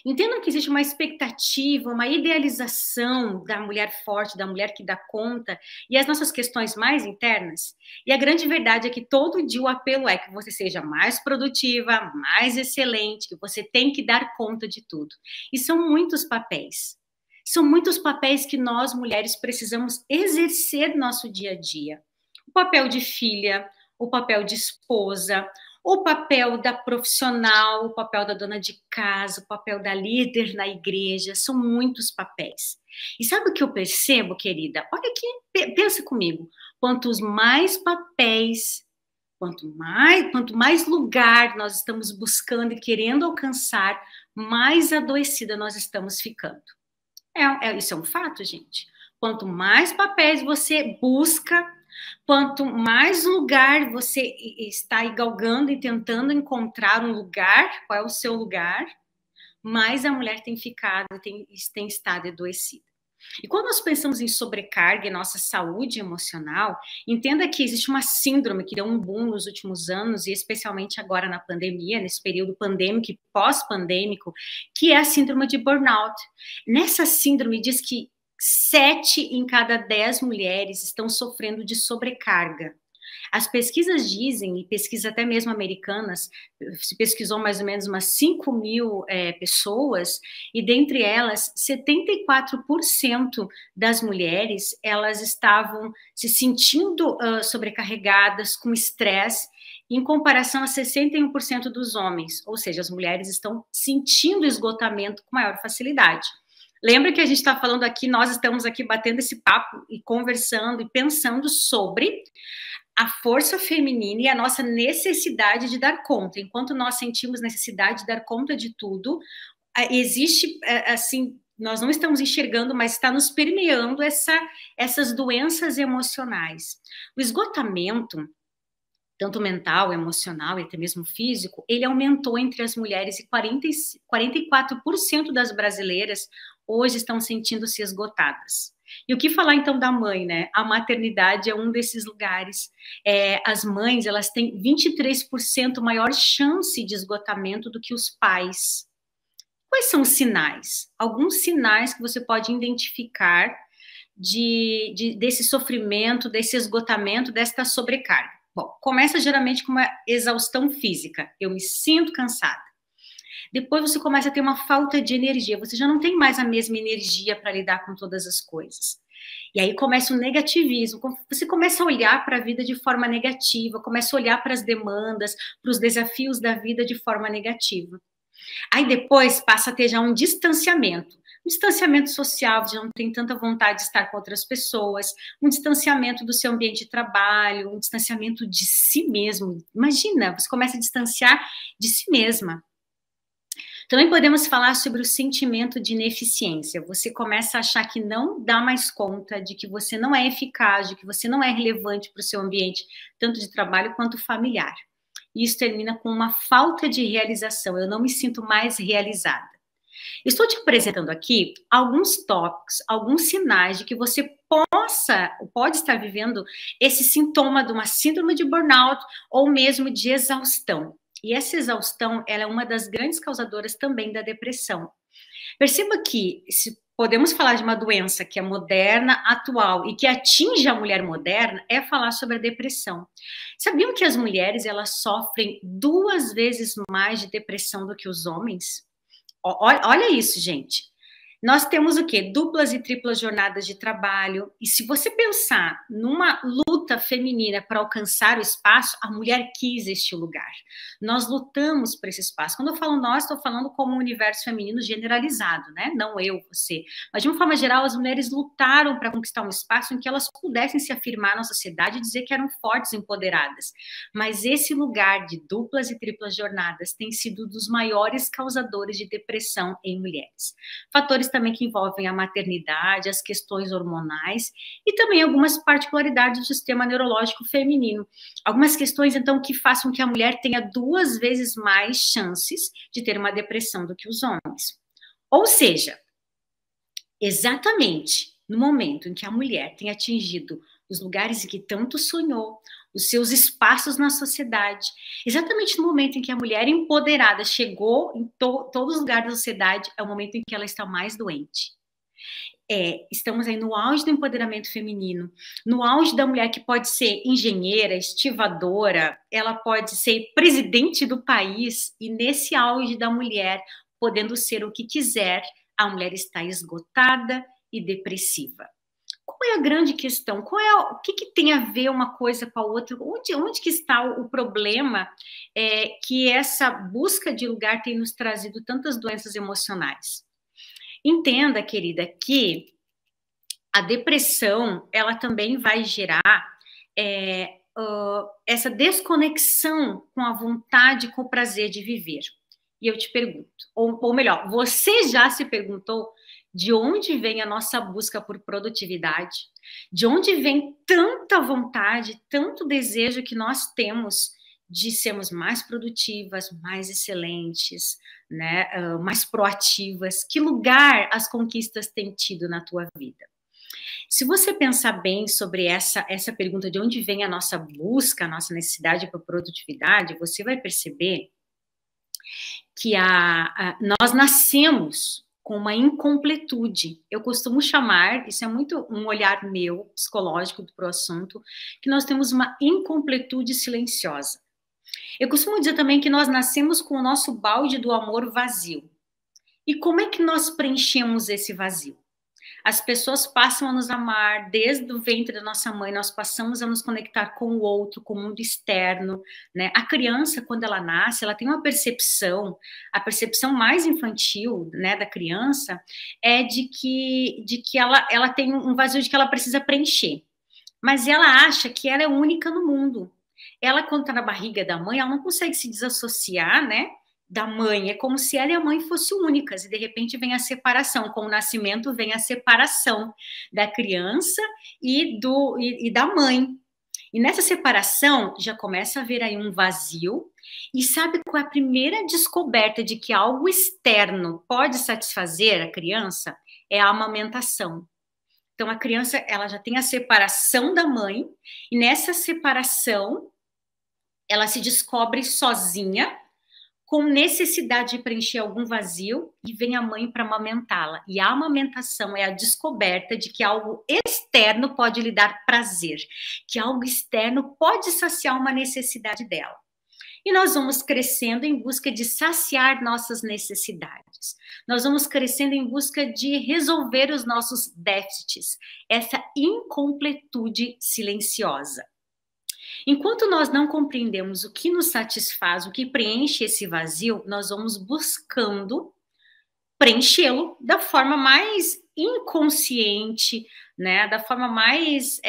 Entendam que existe uma expectativa, uma idealização da mulher forte, da mulher que dá conta, e as nossas questões mais internas. E a grande verdade é que todo dia o apelo é que você seja mais produtiva, mais excelente, que você tem que dar conta de tudo. E são muitos papéis. São muitos papéis que nós, mulheres, precisamos exercer no nosso dia a dia. O papel de filha, o papel de esposa, o papel da profissional, o papel da dona de casa, o papel da líder na igreja, são muitos papéis. E sabe o que eu percebo, querida? Olha aqui, pensa comigo. Quantos mais papéis, quanto mais lugar nós estamos buscando e querendo alcançar, mais adoecida nós estamos ficando. Isso é um fato, gente. Quanto mais papéis você busca, quanto mais lugar você está aí galgando e tentando encontrar um lugar, qual é o seu lugar, mais a mulher tem ficado, tem estado adoecida. E quando nós pensamos em sobrecarga e nossa saúde emocional, entenda que existe uma síndrome que deu um boom nos últimos anos, e especialmente agora na pandemia, nesse período pandêmico e pós-pandêmico, que é a síndrome de burnout. Nessa síndrome diz que 7 em cada 10 mulheres estão sofrendo de sobrecarga. As pesquisas dizem, e pesquisas até mesmo americanas, se pesquisou mais ou menos umas 5 mil pessoas, e dentre elas, 74% das mulheres, elas estavam se sentindo sobrecarregadas, com estresse, em comparação a 61% dos homens, ou seja, as mulheres estão sentindo esgotamento com maior facilidade. Lembra que a gente está falando aqui, nós estamos aqui batendo esse papo e conversando e pensando sobre a força feminina e a nossa necessidade de dar conta. Enquanto nós sentimos necessidade de dar conta de tudo, existe, assim, nós não estamos enxergando, mas está nos permeando essas doenças emocionais. O esgotamento, tanto mental, emocional e até mesmo físico, ele aumentou entre as mulheres, e 44% das brasileiras hoje estão sentindo-se esgotadas. E o que falar então da mãe, né? A maternidade é um desses lugares. As mães, elas têm 23% maior chance de esgotamento do que os pais. Quais são os sinais? Alguns sinais que você pode identificar desse sofrimento, desse esgotamento, desta sobrecarga. Bom, começa geralmente com uma exaustão física. Eu me sinto cansada. Depois você começa a ter uma falta de energia. Você já não tem mais a mesma energia para lidar com todas as coisas. E aí começa o negativismo. Você começa a olhar para a vida de forma negativa, começa a olhar para as demandas, para os desafios da vida de forma negativa. Aí depois passa a ter já um distanciamento social, já não tem tanta vontade de estar com outras pessoas, um distanciamento do seu ambiente de trabalho, um distanciamento de si mesmo. Imagina, você começa a distanciar de si mesma. Também podemos falar sobre o sentimento de ineficiência. Você começa a achar que não dá mais conta, de que você não é eficaz, de que você não é relevante para o seu ambiente, tanto de trabalho quanto familiar. E isso termina com uma falta de realização. Eu não me sinto mais realizada. Estou te apresentando aqui alguns tópicos, alguns sinais de que você pode estar vivendo esse sintoma de uma síndrome de burnout ou mesmo de exaustão. E essa exaustão, ela é uma das grandes causadoras também da depressão. Perceba que, se podemos falar de uma doença que é moderna, atual e que atinge a mulher moderna, é falar sobre a depressão. Sabiam que as mulheres, elas sofrem 2 vezes mais de depressão do que os homens? Olha isso, gente. Nós temos o quê? Duplas e triplas jornadas de trabalho. E se você pensar numa luta feminina para alcançar o espaço, a mulher quis este lugar. Nós lutamos por esse espaço. Quando eu falo nós, estou falando como um universo feminino generalizado, né? Não eu, você. Mas de uma forma geral, as mulheres lutaram para conquistar um espaço em que elas pudessem se afirmar na sociedade e dizer que eram fortes e empoderadas. Mas esse lugar de duplas e triplas jornadas tem sido dos maiores causadores de depressão em mulheres. Fatores também que envolvem a maternidade, as questões hormonais e também algumas particularidades do sistema neurológico feminino. Algumas questões, então, que façam que a mulher tenha 2 vezes mais chances de ter uma depressão do que os homens. Ou seja, exatamente no momento em que a mulher tem atingido os lugares em que tanto sonhou, os seus espaços na sociedade, exatamente no momento em que a mulher empoderada chegou em todos os lugares da sociedade, é o momento em que ela está mais doente. Estamos aí no auge do empoderamento feminino, no auge da mulher que pode ser engenheira, estivadora, ela pode ser presidente do país, e nesse auge da mulher, podendo ser o que quiser, a mulher está esgotada e depressiva. Qual é a grande questão? O que tem a ver uma coisa com a outra? Onde que está o problema que essa busca de lugar tem nos trazido tantas doenças emocionais? Entenda, querida, que a depressão, ela também vai gerar essa desconexão com a vontade, com o prazer de viver. E eu te pergunto, ou melhor, você já se perguntou de onde vem a nossa busca por produtividade? De onde vem tanta vontade, tanto desejo que nós temos de sermos mais produtivas, mais excelentes, né, mais proativas? Que lugar as conquistas têm tido na tua vida? Se você pensar bem sobre essa pergunta de onde vem a nossa busca, a nossa necessidade por produtividade, você vai perceber que nós nascemos com uma incompletude. Eu costumo chamar, isso é muito um olhar meu, psicológico para o assunto, que nós temos uma incompletude silenciosa. Eu costumo dizer também que nós nascemos com o nosso balde do amor vazio. E como é que nós preenchemos esse vazio? As pessoas passam a nos amar desde o ventre da nossa mãe, nós passamos a nos conectar com o outro, com o mundo externo, né? A criança, quando ela nasce, ela tem uma percepção, a percepção mais infantil, né, da criança é de que ela tem um vazio de que ela precisa preencher. Mas ela acha que ela é única no mundo. Ela, quando está na barriga da mãe, ela não consegue se desassociar, né, da mãe, é como se ela e a mãe fossem únicas, e de repente vem a separação, com o nascimento vem a separação da criança e da mãe. E nessa separação já começa a haver aí um vazio, e sabe qual é a primeira descoberta de que algo externo pode satisfazer a criança? É a amamentação. Então a criança, ela já tem a separação da mãe, e nessa separação ela se descobre sozinha, com necessidade de preencher algum vazio, e vem a mãe para amamentá-la. E a amamentação é a descoberta de que algo externo pode lhe dar prazer, que algo externo pode saciar uma necessidade dela. E nós vamos crescendo em busca de saciar nossas necessidades. Nós vamos crescendo em busca de resolver os nossos déficits, essa incompletude silenciosa. Enquanto nós não compreendemos o que nos satisfaz, o que preenche esse vazio, nós vamos buscando preenchê-lo da forma mais inconsciente, né, da forma mais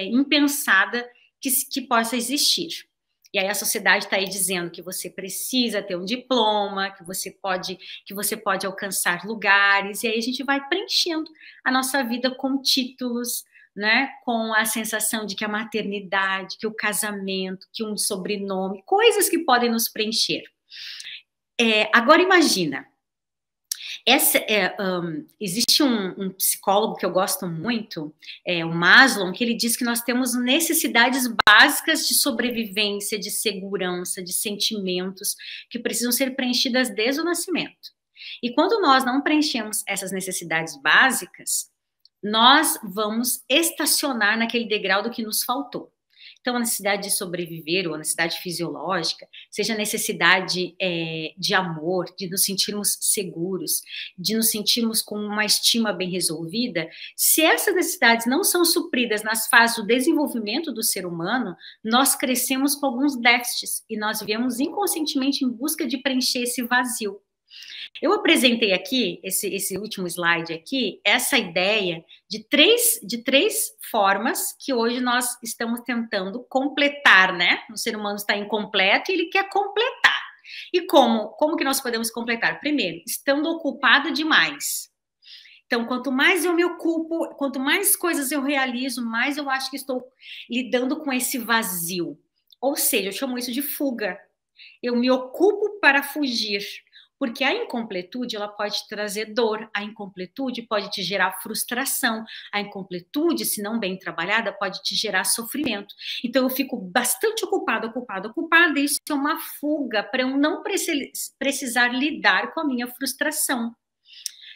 impensada que possa existir. E aí a sociedade está aí dizendo que você precisa ter um diploma, que você pode alcançar lugares, e aí a gente vai preenchendo a nossa vida com títulos, né, com a sensação de que a maternidade, que o casamento, que um sobrenome, coisas que podem nos preencher. Agora imagina, existe um psicólogo que eu gosto muito, o Maslow, que ele diz que nós temos necessidades básicas de sobrevivência, de segurança, de sentimentos, que precisam ser preenchidas desde o nascimento. E quando nós não preenchemos essas necessidades básicas, nós vamos estacionar naquele degrau do que nos faltou. Então, a necessidade de sobreviver, ou a necessidade fisiológica, seja a necessidade de amor, de nos sentirmos seguros, de nos sentirmos com uma estima bem resolvida, se essas necessidades não são supridas nas fases do desenvolvimento do ser humano, nós crescemos com alguns déficits e nós vivemos inconscientemente em busca de preencher esse vazio. Eu apresentei aqui, esse último slide aqui, essa ideia de três formas que hoje nós estamos tentando completar, né? O ser humano está incompleto e ele quer completar. E como que nós podemos completar? Primeiro, estando ocupado demais. Então, quanto mais eu me ocupo, quanto mais coisas eu realizo, mais eu acho que estou lidando com esse vazio. Ou seja, eu chamo isso de fuga. Eu me ocupo para fugir. Porque a incompletude, ela pode trazer dor, a incompletude pode te gerar frustração, a incompletude, se não bem trabalhada, pode te gerar sofrimento. Então, eu fico bastante ocupada, e isso é uma fuga para eu não precisar lidar com a minha frustração.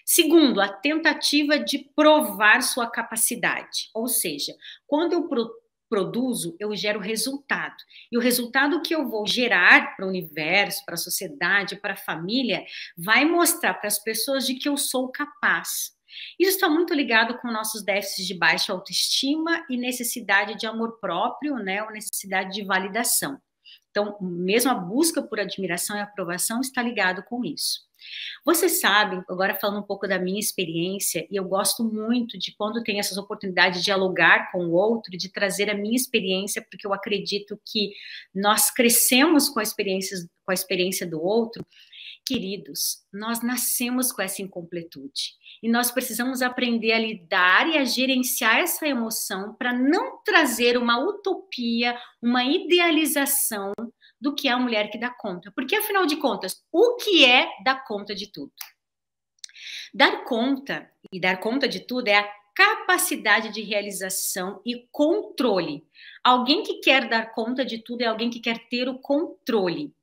Segundo, a tentativa de provar sua capacidade, ou seja, quando eu produzo, eu gero resultado. E o resultado que eu vou gerar para o universo, para a sociedade, para a família, vai mostrar para as pessoas de que eu sou capaz. Isso está muito ligado com nossos déficits de baixa autoestima e necessidade de amor próprio, né, ou necessidade de validação. Então, mesmo a busca por admiração e aprovação está ligado com isso. Vocês sabem, agora falando um pouco da minha experiência, e eu gosto muito de quando tem essas oportunidades de dialogar com o outro, de trazer a minha experiência, porque eu acredito que nós crescemos com a experiência do outro. Queridos, nós nascemos com essa incompletude e nós precisamos aprender a lidar e a gerenciar essa emoção para não trazer uma utopia, uma idealização do que é a mulher que dá conta. Porque, afinal de contas, o que é dar conta de tudo? Dar conta e dar conta de tudo é a capacidade de realização e controle. Alguém que quer dar conta de tudo é alguém que quer ter o controle.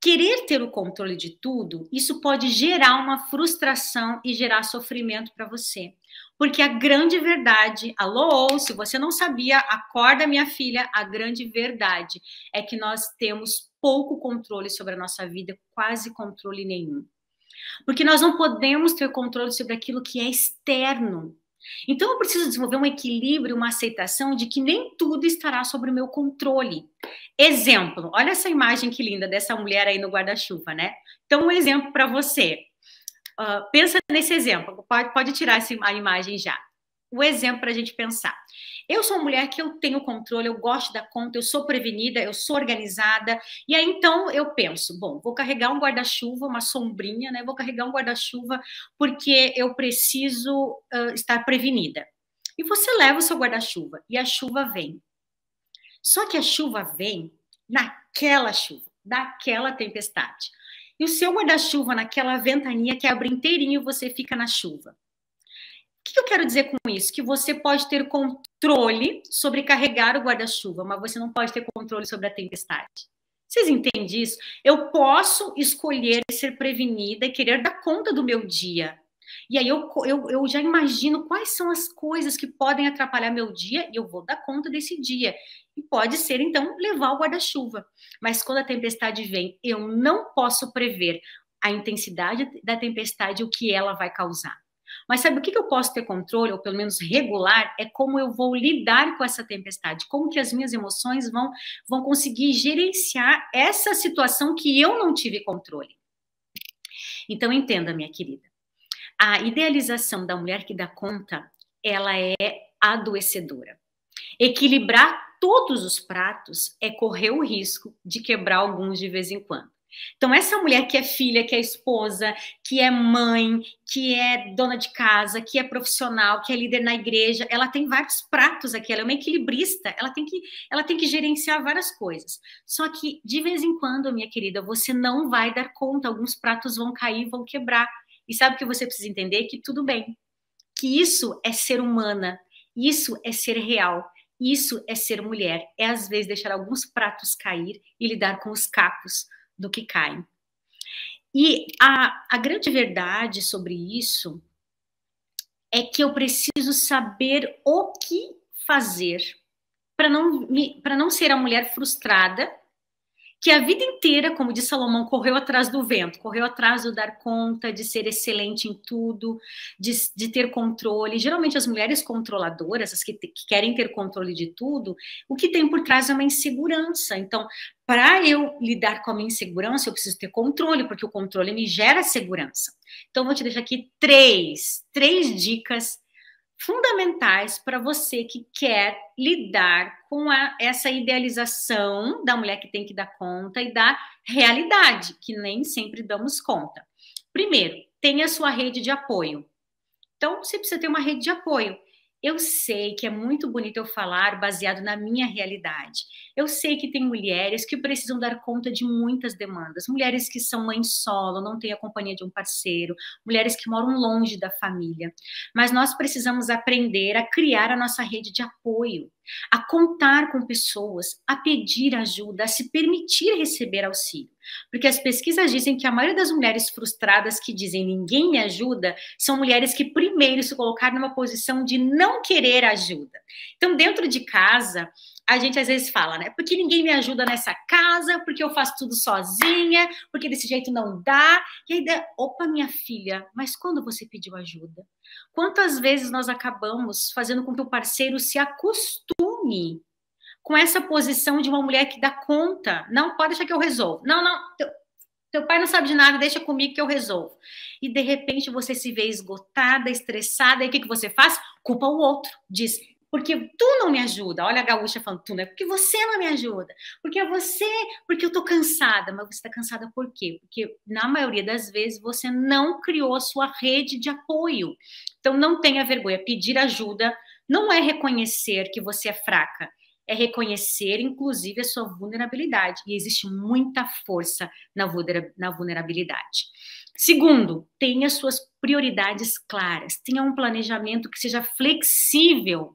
Querer ter o controle de tudo, isso pode gerar uma frustração e gerar sofrimento para você. Porque a grande verdade, alô, se você não sabia, acorda minha filha, a grande verdade é que nós temos pouco controle sobre a nossa vida, quase controle nenhum. Porque nós não podemos ter controle sobre aquilo que é externo. Então, eu preciso desenvolver um equilíbrio, uma aceitação de que nem tudo estará sob o meu controle. Exemplo, olha essa imagem que linda dessa mulher aí no guarda-chuva, né? Então, um exemplo para você. Pensa nesse exemplo, pode tirar a imagem já. O exemplo para a gente pensar. Eu sou uma mulher que eu tenho controle, eu gosto da conta, eu sou prevenida, eu sou organizada, e aí então eu penso, bom, vou carregar um guarda-chuva, uma sombrinha, né? Vou carregar um guarda-chuva porque eu preciso estar prevenida. E você leva o seu guarda-chuva e a chuva vem. Só que a chuva vem naquela chuva, daquela tempestade. E o seu guarda-chuva naquela ventania que abre inteirinho, você fica na chuva. O que eu quero dizer com isso? Que você pode ter controle sobre carregar o guarda-chuva, mas você não pode ter controle sobre a tempestade. Vocês entendem isso? Eu posso escolher ser prevenida e querer dar conta do meu dia. E aí eu já imagino quais são as coisas que podem atrapalhar meu dia e eu vou dar conta desse dia. E pode ser, então, levar o guarda-chuva. Mas quando a tempestade vem, eu não posso prever a intensidade da tempestade e o que ela vai causar. Mas sabe o que eu posso ter controle, ou pelo menos regular, é como eu vou lidar com essa tempestade, como que as minhas emoções vão conseguir gerenciar essa situação que eu não tive controle. Então, entenda, minha querida, a idealização da mulher que dá conta, ela é adoecedora. Equilibrar todos os pratos é correr o risco de quebrar alguns de vez em quando. Então, essa mulher que é filha, que é esposa, que é mãe, que é dona de casa, que é profissional, que é líder na igreja, ela tem vários pratos aqui, ela é uma equilibrista, ela tem que gerenciar várias coisas. Só que, de vez em quando, minha querida, você não vai dar conta, alguns pratos vão cair, vão quebrar. E sabe o que você precisa entender? Que tudo bem, que isso é ser humana, isso é ser real, isso é ser mulher, é às vezes deixar alguns pratos cair e lidar com os cacos do que caem. E a grande verdade sobre isso é que eu preciso saber o que fazer para não ser a mulher frustrada que a vida inteira, como diz Salomão, correu atrás do vento, correu atrás do dar conta, de ser excelente em tudo, de ter controle. Geralmente as mulheres controladoras, as que querem ter controle de tudo, o que tem por trás é uma insegurança. Então, para eu lidar com a minha insegurança, eu preciso ter controle, porque o controle me gera segurança. Então, vou te deixar aqui três dicas fundamentais para você que quer lidar com essa idealização da mulher que tem que dar conta e da realidade, que nem sempre damos conta. Primeiro, tenha a sua rede de apoio. Então, você precisa ter uma rede de apoio. Eu sei que é muito bonito eu falar baseado na minha realidade. Eu sei que tem mulheres que precisam dar conta de muitas demandas. Mulheres que são mães solo, não têm a companhia de um parceiro. Mulheres que moram longe da família. Mas nós precisamos aprender a criar a nossa rede de apoio, a contar com pessoas, a pedir ajuda, a se permitir receber auxílio. Porque as pesquisas dizem que a maioria das mulheres frustradas que dizem ninguém me ajuda são mulheres que primeiro se colocaram numa posição de não querer ajuda. Então, dentro de casa, a gente às vezes fala, né? Porque ninguém me ajuda nessa casa, porque eu faço tudo sozinha, porque desse jeito não dá. E aí, opa, minha filha, mas quando você pediu ajuda? Quantas vezes nós acabamos fazendo com que o parceiro se acostume com essa posição de uma mulher que dá conta? Não, pode deixar que eu resolvo. Não, teu pai não sabe de nada, deixa comigo que eu resolvo. E de repente você se vê esgotada, estressada, e o que você faz? Culpa o outro, diz, porque tu não me ajuda. Olha a gaúcha falando tu, né? Porque você não me ajuda. Porque eu tô cansada. Mas você tá cansada por quê? Porque na maioria das vezes você não criou a sua rede de apoio. Então não tenha vergonha, pedir ajuda não é reconhecer que você é fraca, é reconhecer, inclusive, a sua vulnerabilidade. E existe muita força na vulnerabilidade. Segundo, tenha suas prioridades claras. Tenha um planejamento que seja flexível,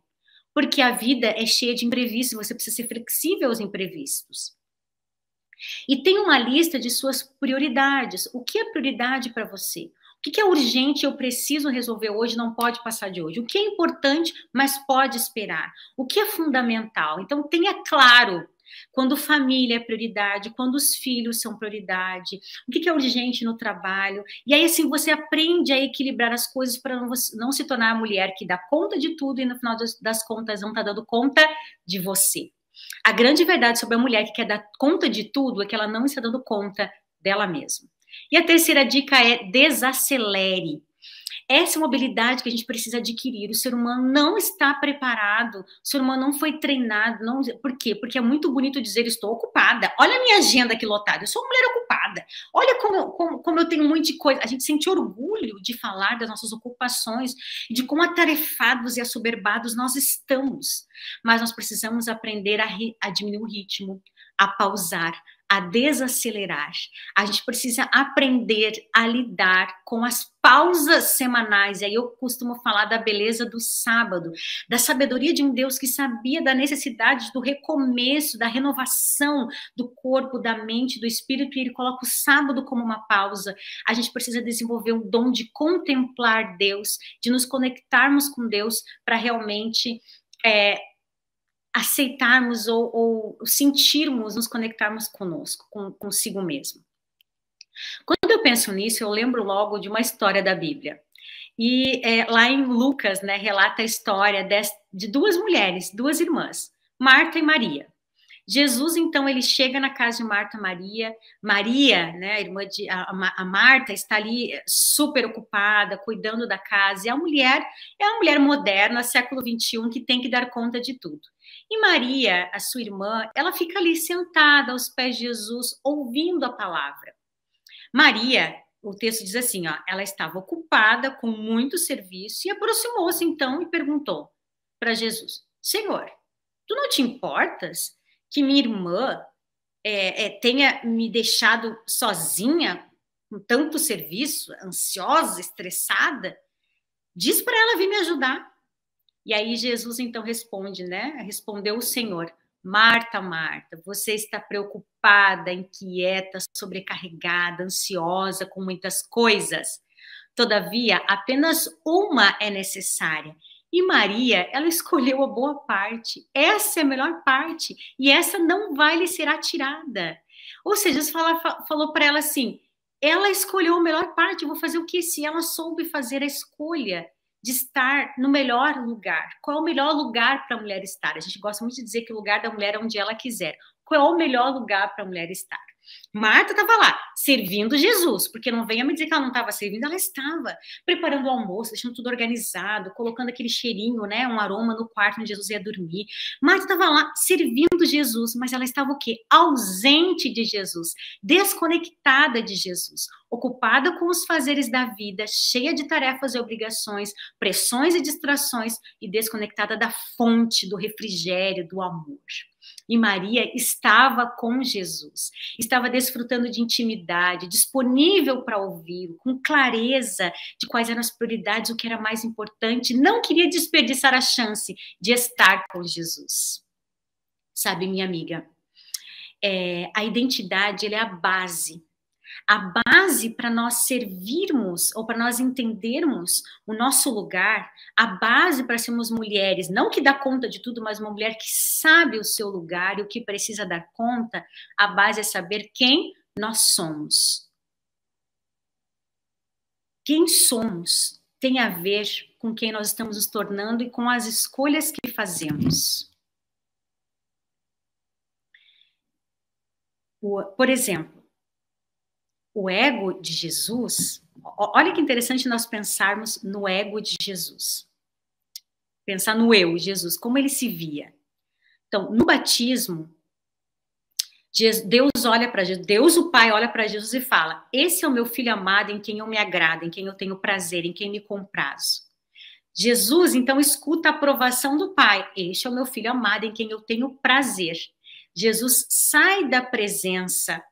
porque a vida é cheia de imprevistos, você precisa ser flexível aos imprevistos. E tenha uma lista de suas prioridades. O que é prioridade para você? O que é urgente, eu preciso resolver hoje, não pode passar de hoje? O que é importante, mas pode esperar? O que é fundamental? Então, tenha claro quando família é prioridade, quando os filhos são prioridade, o que é urgente no trabalho. E aí, assim, você aprende a equilibrar as coisas para não se tornar a mulher que dá conta de tudo e, no final das contas, não está dando conta de você. A grande verdade sobre a mulher que quer dar conta de tudo é que ela não está dando conta dela mesma. E a terceira dica é desacelere. Essa é uma habilidade que a gente precisa adquirir. O ser humano não está preparado, o ser humano não foi treinado. Não... Por quê? Porque é muito bonito dizer estou ocupada. Olha a minha agenda aqui lotada, eu sou uma mulher ocupada. Olha como eu tenho um monte de coisa. A gente sente orgulho de falar das nossas ocupações, de quão atarefados e assoberbados nós estamos. mas nós precisamos aprender a diminuir o ritmo, a pausar, a desacelerar. A gente precisa aprender a lidar com as pausas semanais. E aí eu costumo falar da beleza do sábado, da sabedoria de um Deus que sabia da necessidade do recomeço, da renovação do corpo, da mente, do espírito, e ele coloca o sábado como uma pausa. A gente precisa desenvolver um dom de contemplar Deus, de nos conectarmos com Deus para realmente aceitarmos ou sentirmos, nos conectarmos conosco, consigo mesmo. Quando eu penso nisso, eu lembro logo de uma história da Bíblia. E lá em Lucas, né, relata a história de duas mulheres, duas irmãs, Marta e Maria. Jesus, então, ele chega na casa de Marta e Maria. Maria, né, a Marta, está ali super ocupada, cuidando da casa. E a mulher é uma mulher moderna, século XXI, que tem que dar conta de tudo. E Maria, a sua irmã, ela fica ali sentada aos pés de Jesus, ouvindo a palavra. Maria, o texto diz assim, ó, ela estava ocupada com muito serviço e aproximou-se então e perguntou para Jesus: Senhor, tu não te importas que minha irmã tenha me deixado sozinha com tanto serviço, ansiosa, estressada? Diz para ela vir me ajudar. E aí Jesus então responde, né? Respondeu o Senhor: Marta, Marta, você está preocupada, inquieta, sobrecarregada, ansiosa com muitas coisas. Todavia, apenas uma é necessária. E Maria, ela escolheu a boa parte. Essa é a melhor parte. E essa não vai lhe ser atirada. Ou seja, Jesus falou para ela assim, ela escolheu a melhor parte. Eu vou fazer o que? Se ela soube fazer a escolha de estar no melhor lugar. Qual é o melhor lugar para a mulher estar? A gente gosta muito de dizer que o lugar da mulher é onde ela quiser. Qual é o melhor lugar para a mulher estar? Marta estava lá, servindo Jesus, porque não venha me dizer que ela não estava servindo, ela estava preparando o almoço, deixando tudo organizado, colocando aquele cheirinho, né, um aroma no quarto onde Jesus ia dormir. Marta estava lá, servindo Jesus, mas ela estava o quê? Ausente de Jesus, desconectada de Jesus, ocupada com os fazeres da vida, cheia de tarefas e obrigações, pressões e distrações, e desconectada da fonte, do refrigério, do amor. E Maria estava com Jesus, estava desfrutando de intimidade, disponível para ouvi-lo, com clareza de quais eram as prioridades, o que era mais importante, não queria desperdiçar a chance de estar com Jesus. Sabe, minha amiga, a identidade ela é a base para nós servirmos ou para nós entendermos o nosso lugar, a base para sermos mulheres, não que dá conta de tudo, mas uma mulher que sabe o seu lugar e o que precisa dar conta, a base é saber quem nós somos. Quem somos tem a ver com quem nós estamos nos tornando e com as escolhas que fazemos. Por exemplo, o ego de Jesus, olha que interessante nós pensarmos no ego de Jesus. Pensar no eu, Jesus, como ele se via. Então, no batismo, Deus olha para Jesus, Deus o Pai olha para Jesus e fala: esse é o meu filho amado em quem eu me agrado, em quem eu tenho prazer, em quem me comprazo. Jesus, então, escuta a aprovação do Pai: este é o meu filho amado em quem eu tenho prazer. Jesus sai da presença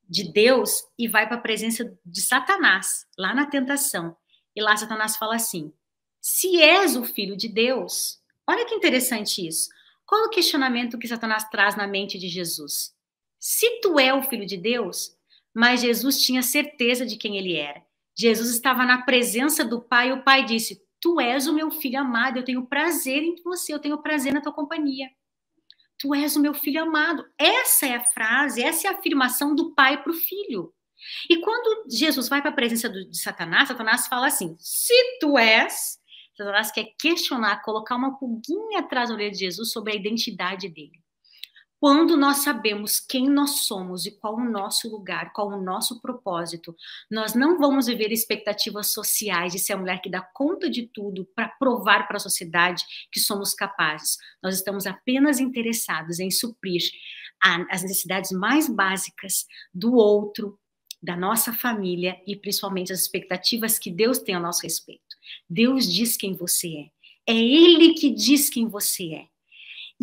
de Deus e vai para a presença de Satanás, lá na tentação. E lá Satanás fala assim: se és o filho de Deus, olha que interessante isso. Qual é o questionamento que Satanás traz na mente de Jesus? Se tu é o filho de Deus, mas Jesus tinha certeza de quem ele era. Jesus estava na presença do Pai e o Pai disse: tu és o meu filho amado, eu tenho prazer em você, eu tenho prazer na tua companhia. Tu és o meu filho amado. Essa é a frase, essa é a afirmação do pai para o filho. E quando Jesus vai para a presença de Satanás, Satanás fala assim: se tu és, Satanás quer questionar, colocar uma pulguinha atrás da orelha de Jesus sobre a identidade dele. Quando nós sabemos quem nós somos e qual o nosso lugar, qual o nosso propósito, nós não vamos viver expectativas sociais de ser a mulher que dá conta de tudo para provar para a sociedade que somos capazes. Nós estamos apenas interessados em suprir as necessidades mais básicas do outro, da nossa família e principalmente as expectativas que Deus tem a nosso respeito. Deus diz quem você é. É Ele que diz quem você é.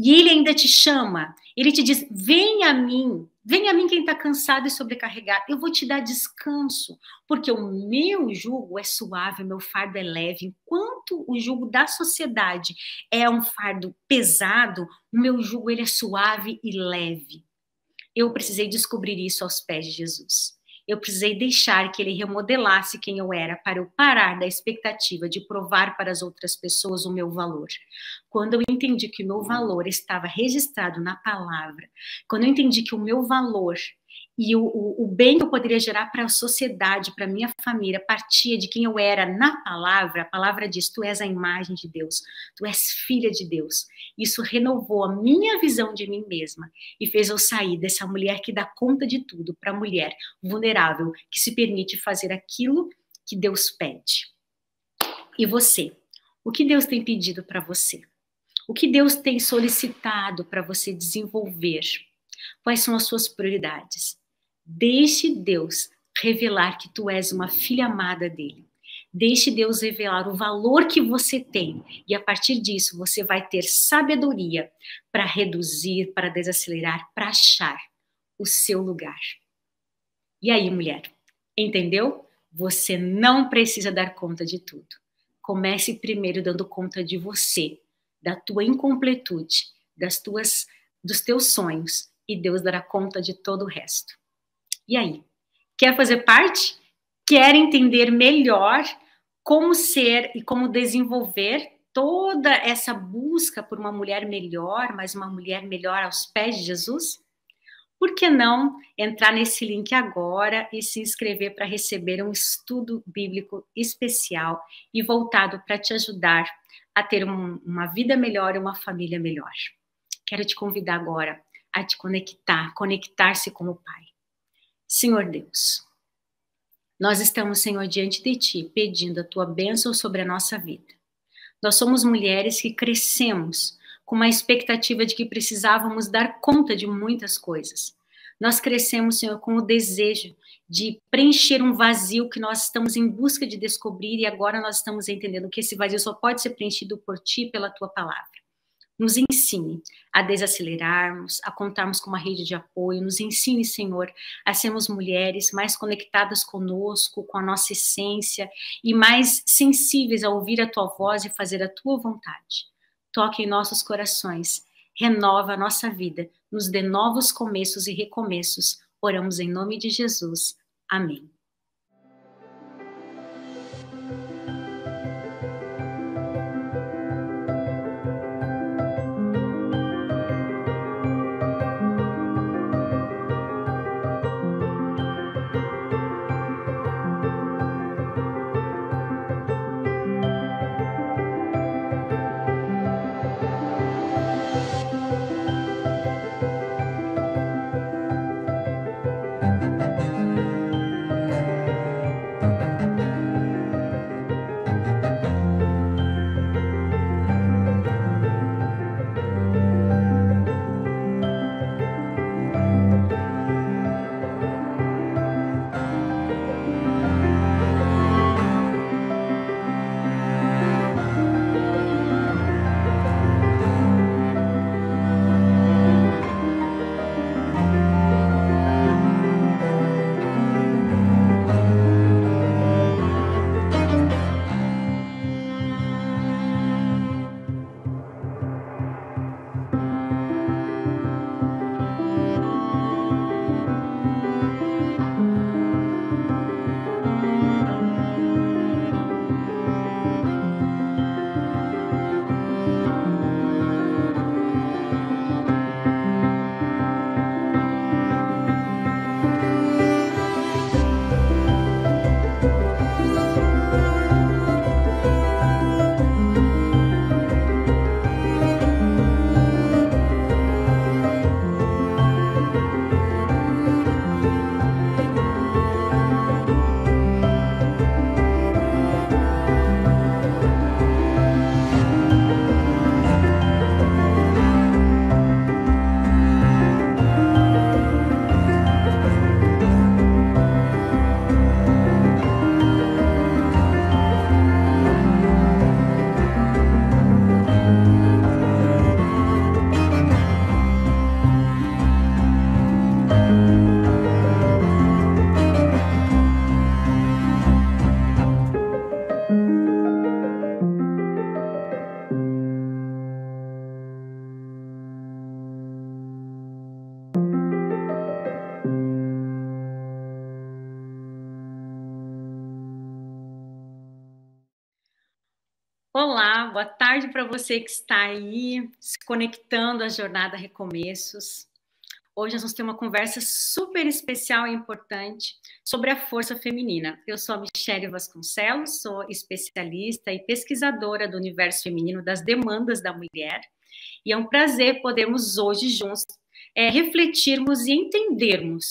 E ele ainda te chama, ele te diz, vem a mim quem está cansado e sobrecarregado, eu vou te dar descanso, porque o meu jugo é suave, o meu fardo é leve, enquanto o jugo da sociedade é um fardo pesado, o meu jugo ele é suave e leve. Eu precisei descobrir isso aos pés de Jesus. Eu precisei deixar que ele remodelasse quem eu era para eu parar da expectativa de provar para as outras pessoas o meu valor. Quando eu entendi que o meu valor estava registrado na palavra, quando eu entendi que o meu valor e o bem que eu poderia gerar para a sociedade, para a minha família, partia de quem eu era na palavra, a palavra diz, tu és a imagem de Deus, tu és filha de Deus. Isso renovou a minha visão de mim mesma e fez eu sair dessa mulher que dá conta de tudo para a mulher vulnerável que se permite fazer aquilo que Deus pede. E você? O que Deus tem pedido para você? O que Deus tem solicitado para você desenvolver? Quais são as suas prioridades? Deixe Deus revelar que tu és uma filha amada dele. Deixe Deus revelar o valor que você tem e a partir disso você vai ter sabedoria para reduzir, para desacelerar, para achar o seu lugar. E aí, mulher, entendeu? Você não precisa dar conta de tudo. Comece primeiro dando conta de você, da tua incompletude, dos teus sonhos e Deus dará conta de todo o resto. E aí? Quer fazer parte? Quer entender melhor como ser e como desenvolver toda essa busca por uma mulher melhor, mas uma mulher melhor aos pés de Jesus? Por que não entrar nesse link agora e se inscrever para receber um estudo bíblico especial e voltado para te ajudar a ter uma vida melhor e uma família melhor? Quero te convidar agora a te conectar-se com o Pai. Senhor Deus, nós estamos, Senhor, diante de Ti, pedindo a Tua bênção sobre a nossa vida. Nós somos mulheres que crescemos com uma expectativa de que precisávamos dar conta de muitas coisas. Nós crescemos, Senhor, com o desejo de preencher um vazio que nós estamos em busca de descobrir e agora nós estamos entendendo que esse vazio só pode ser preenchido por Ti e pela Tua palavra. Nos ensine a desacelerarmos, a contarmos com uma rede de apoio. Nos ensine, Senhor, a sermos mulheres mais conectadas conosco, com a nossa essência e mais sensíveis a ouvir a Tua voz e fazer a Tua vontade. Toque em nossos corações, renova a nossa vida, nos dê novos começos e recomeços. Oramos em nome de Jesus. Amém. Olá, boa tarde para você que está aí se conectando à Jornada Recomeços. Hoje nós vamos ter uma conversa super especial e importante sobre a força feminina. Eu sou a Michele Vasconcelos, sou especialista e pesquisadora do universo feminino, das demandas da mulher, e é um prazer podermos hoje juntos refletirmos e entendermos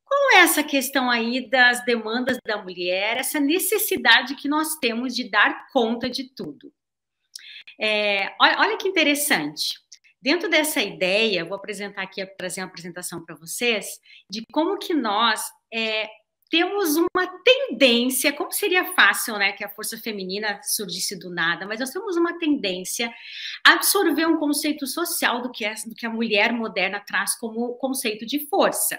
qual é essa questão aí das demandas da mulher, essa necessidade que nós temos de dar conta de tudo. Olha que interessante. Dentro dessa ideia, vou apresentar aqui, trazer uma apresentação para vocês, de como que nós temos uma tendência, como seria fácil, né, que a força feminina surgisse do nada, mas nós temos uma tendência a absorver um conceito social do que a mulher moderna traz como conceito de força.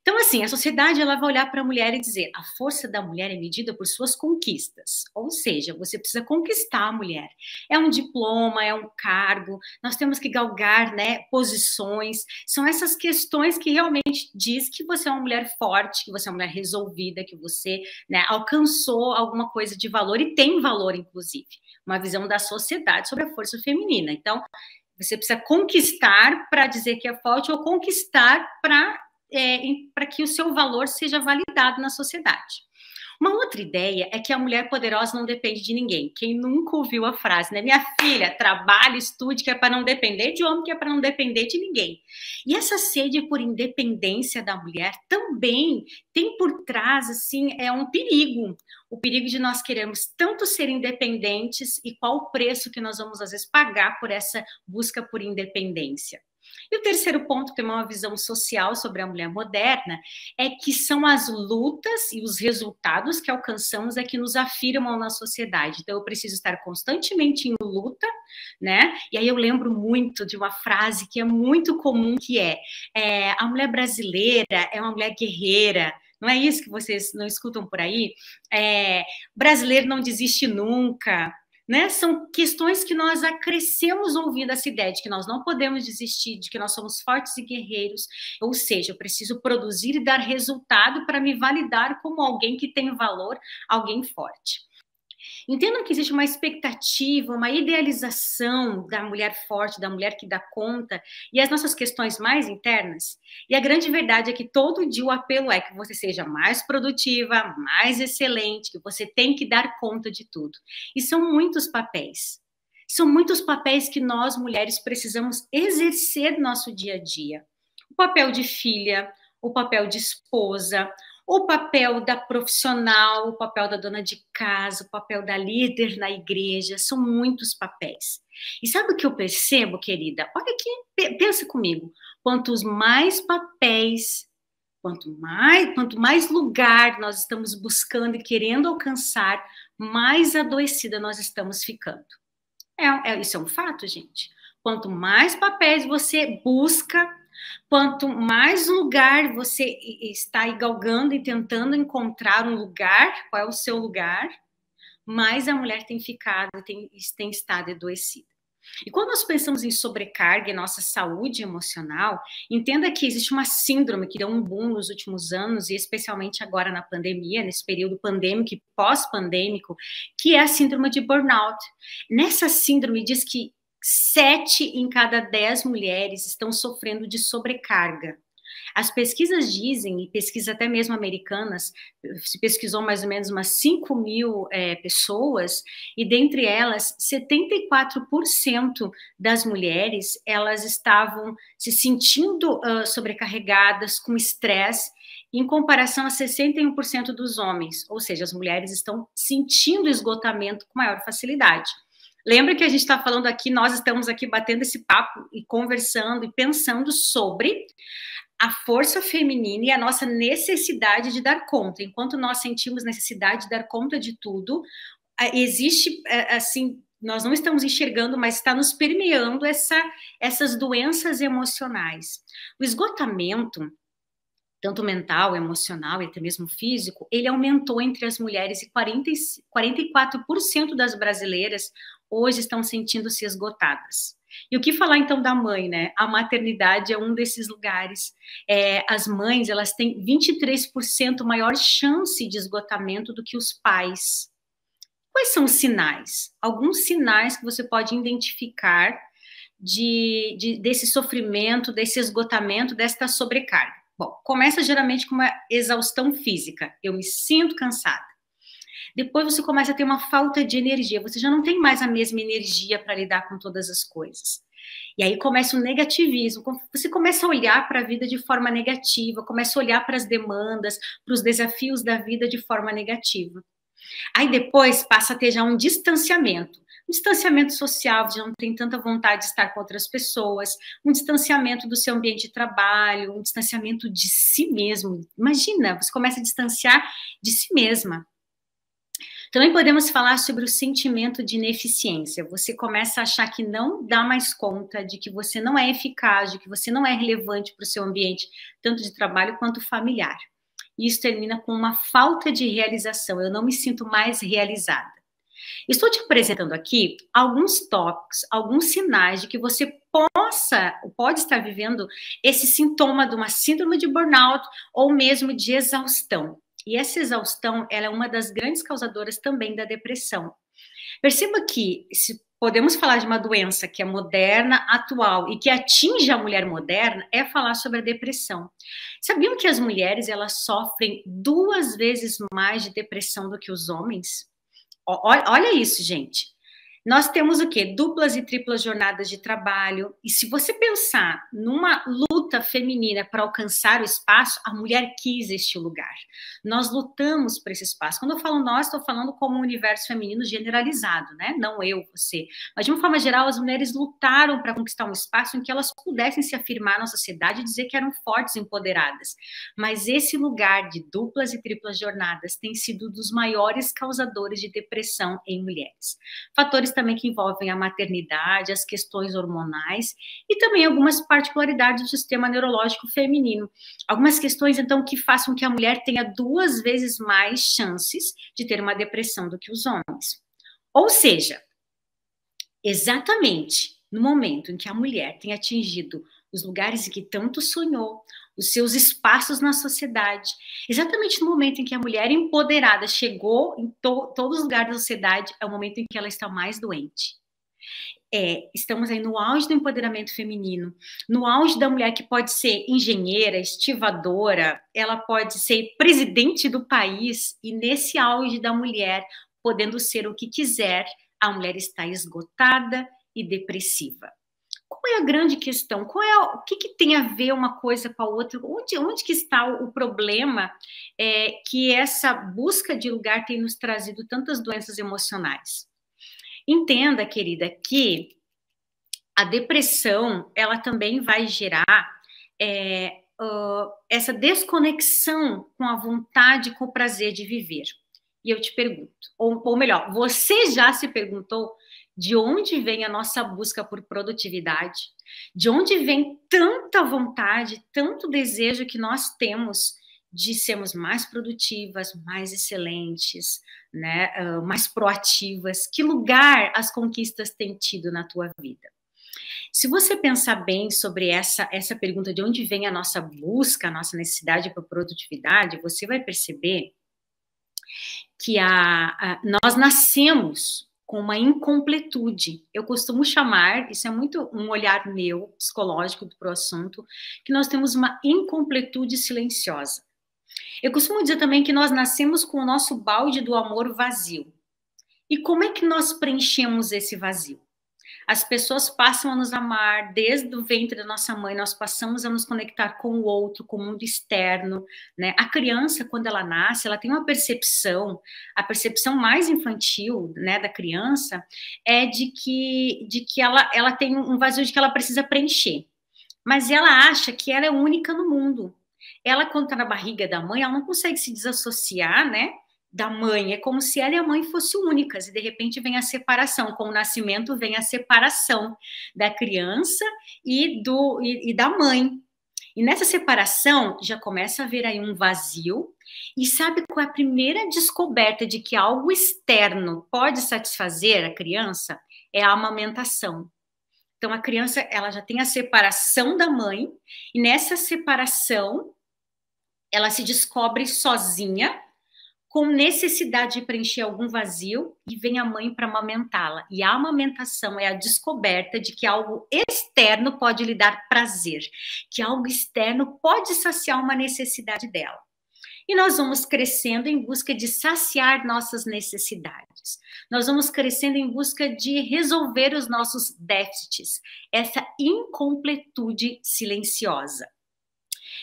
Então, assim, a sociedade ela vai olhar para a mulher e dizer: a força da mulher é medida por suas conquistas. Ou seja, você precisa conquistar a mulher. É um diploma, é um cargo, nós temos que galgar, né, posições. São essas questões que realmente diz que você é uma mulher forte, que você é uma mulher resolvida, que você, né, alcançou alguma coisa de valor e tem valor, inclusive. Uma visão da sociedade sobre a força feminina. Então, você precisa conquistar para dizer que é forte ou conquistar para que o seu valor seja validado na sociedade. Uma outra ideia é que a mulher poderosa não depende de ninguém. Quem nunca ouviu a frase, né? Minha filha, trabalhe, estude, que é para não depender de homem, que é para não depender de ninguém. E essa sede por independência da mulher também tem por trás, assim, um perigo. O perigo de nós queremos tanto ser independentes e qual o preço que nós vamos, às vezes, pagar por essa busca por independência. E o terceiro ponto, que é uma visão social sobre a mulher moderna, é que são as lutas e os resultados que alcançamos que nos afirmam na sociedade. Então, eu preciso estar constantemente em luta, né? E aí eu lembro muito de uma frase que é muito comum, que a mulher brasileira é uma mulher guerreira. Não é isso que vocês não escutam por aí? Brasileiro não desiste nunca. Né? São questões que nós crescemos ouvindo essa ideia de que nós não podemos desistir, de que nós somos fortes e guerreiros, ou seja, eu preciso produzir e dar resultado para me validar como alguém que tem valor, alguém forte. Entendam que existe uma expectativa, uma idealização da mulher forte, da mulher que dá conta, e as nossas questões mais internas. E a grande verdade é que todo dia o apelo é que você seja mais produtiva, mais excelente, que você tem que dar conta de tudo. E são muitos papéis. São muitos papéis que nós, mulheres, precisamos exercer no nosso dia a dia. O papel de filha, o papel de esposa, o papel da profissional, o papel da dona de casa, o papel da líder na igreja, são muitos papéis. E sabe o que eu percebo, querida? Olha aqui, pensa comigo. Quantos mais papéis, quanto mais lugar nós estamos buscando e querendo alcançar, mais adoecida nós estamos ficando. Isso é um fato, gente. Quanto mais papéis você busca, quanto mais lugar você está aí galgando e tentando encontrar um lugar, qual é o seu lugar, mais a mulher tem ficado, tem estado adoecida. E quando nós pensamos em sobrecarga e nossa saúde emocional, entenda que existe uma síndrome que deu um boom nos últimos anos, e especialmente agora na pandemia, nesse período pandêmico e pós-pandêmico, que é a síndrome de burnout. Nessa síndrome diz que 7 em cada 10 mulheres estão sofrendo de sobrecarga. As pesquisas dizem, e pesquisas até mesmo americanas, se pesquisou mais ou menos umas 5 mil pessoas, e dentre elas, 74% das mulheres, elas estavam se sentindo sobrecarregadas, com estresse, em comparação a 61% dos homens, ou seja, as mulheres estão sentindo esgotamento com maior facilidade. Lembra que a gente está falando aqui, nós estamos aqui batendo esse papo e conversando e pensando sobre a força feminina e a nossa necessidade de dar conta. Enquanto nós sentimos necessidade de dar conta de tudo, existe, assim, nós não estamos enxergando, mas está nos permeando essas doenças emocionais. O esgotamento, tanto mental, emocional e até mesmo físico, ele aumentou entre as mulheres, e 44% das brasileiras hoje estão sentindo-se esgotadas. E o que falar então da mãe, né? A maternidade é um desses lugares. As mães, elas têm 23% maior chance de esgotamento do que os pais. Quais são os sinais? Alguns sinais que você pode identificar desse sofrimento, desse esgotamento, desta sobrecarga. Bom, começa geralmente com uma exaustão física. Eu me sinto cansada. Depois você começa a ter uma falta de energia. Você já não tem mais a mesma energia para lidar com todas as coisas. E aí começa o negativismo. Você começa a olhar para a vida de forma negativa, começa a olhar para as demandas, para os desafios da vida de forma negativa. Aí depois passa a ter já um distanciamento social, já não tem tanta vontade de estar com outras pessoas, um distanciamento do seu ambiente de trabalho, um distanciamento de si mesmo. Imagina, você começa a distanciar de si mesma. Também podemos falar sobre o sentimento de ineficiência. Você começa a achar que não dá mais conta, de que você não é eficaz, de que você não é relevante para o seu ambiente, tanto de trabalho quanto familiar. E isso termina com uma falta de realização. Eu não me sinto mais realizada. Estou te apresentando aqui alguns tópicos, alguns sinais de que você pode estar vivendo esse sintoma de uma síndrome de burnout ou mesmo de exaustão. E essa exaustão, ela é uma das grandes causadoras também da depressão. Perceba que, se podemos falar de uma doença que é moderna, atual e que atinge a mulher moderna, é falar sobre a depressão. Sabiam que as mulheres, elas sofrem 2 vezes mais de depressão do que os homens? Olha isso, gente. Nós temos o quê? Duplas e triplas jornadas de trabalho. E se você pensar numa luta feminina para alcançar o espaço, a mulher quis este lugar. Nós lutamos por esse espaço. Quando eu falo nós, estou falando como um universo feminino generalizado, né? Não eu, você. Mas de uma forma geral, as mulheres lutaram para conquistar um espaço em que elas pudessem se afirmar na sociedade e dizer que eram fortes e empoderadas. Mas esse lugar de duplas e triplas jornadas tem sido um dos maiores causadores de depressão em mulheres. Fatores também que envolvem a maternidade, as questões hormonais e também algumas particularidades do sistema neurológico feminino. Algumas questões, então, que façam que a mulher tenha 2 vezes mais chances de ter uma depressão do que os homens. Ou seja, exatamente no momento em que a mulher tem atingido os lugares em que tanto sonhou, os seus espaços na sociedade, exatamente no momento em que a mulher empoderada chegou em todos os lugares da sociedade, é o momento em que ela está mais doente. Estamos aí no auge do empoderamento feminino, no auge da mulher que pode ser engenheira, estivadora, ela pode ser presidente do país, e nesse auge da mulher, podendo ser o que quiser, a mulher está esgotada e depressiva. Qual é a grande questão? O que tem a ver uma coisa com a outra? Onde que está o problema que essa busca de lugar tem nos trazido tantas doenças emocionais? Entenda, querida, que a depressão, ela também vai gerar essa desconexão com a vontade, com o prazer de viver. E eu te pergunto, ou melhor, você já se perguntou de onde vem a nossa busca por produtividade? De onde vem tanta vontade, tanto desejo que nós temos de sermos mais produtivas, mais excelentes, né, mais proativas? Que lugar as conquistas têm tido na tua vida? Se você pensar bem sobre essa pergunta de onde vem a nossa busca, a nossa necessidade por produtividade, você vai perceber que nós nascemos com uma incompletude. Eu costumo chamar, isso é muito um olhar meu, psicológico para o assunto, que nós temos uma incompletude silenciosa. Eu costumo dizer também que nós nascemos com o nosso balde do amor vazio. E como é que nós preenchemos esse vazio? As pessoas passam a nos amar desde o ventre da nossa mãe, nós passamos a nos conectar com o outro, com o mundo externo, né? A criança, quando ela nasce, ela tem uma percepção, a percepção mais infantil, né, da criança é de que ela tem um vazio de que ela precisa preencher. Mas ela acha que ela é única no mundo. Ela, quando está na barriga da mãe, ela não consegue se desassociar, né, da mãe, é como se ela e a mãe fossem únicas, e de repente vem a separação, com o nascimento vem a separação da criança e da mãe. E nessa separação já começa a haver aí um vazio, e sabe qual é a primeira descoberta de que algo externo pode satisfazer a criança? É a amamentação. Então a criança, ela já tem a separação da mãe, e nessa separação ela se descobre sozinha, com necessidade de preencher algum vazio, e vem a mãe para amamentá-la. E a amamentação é a descoberta de que algo externo pode lhe dar prazer, que algo externo pode saciar uma necessidade dela. E nós vamos crescendo em busca de saciar nossas necessidades. Nós vamos crescendo em busca de resolver os nossos déficits, essa incompletude silenciosa.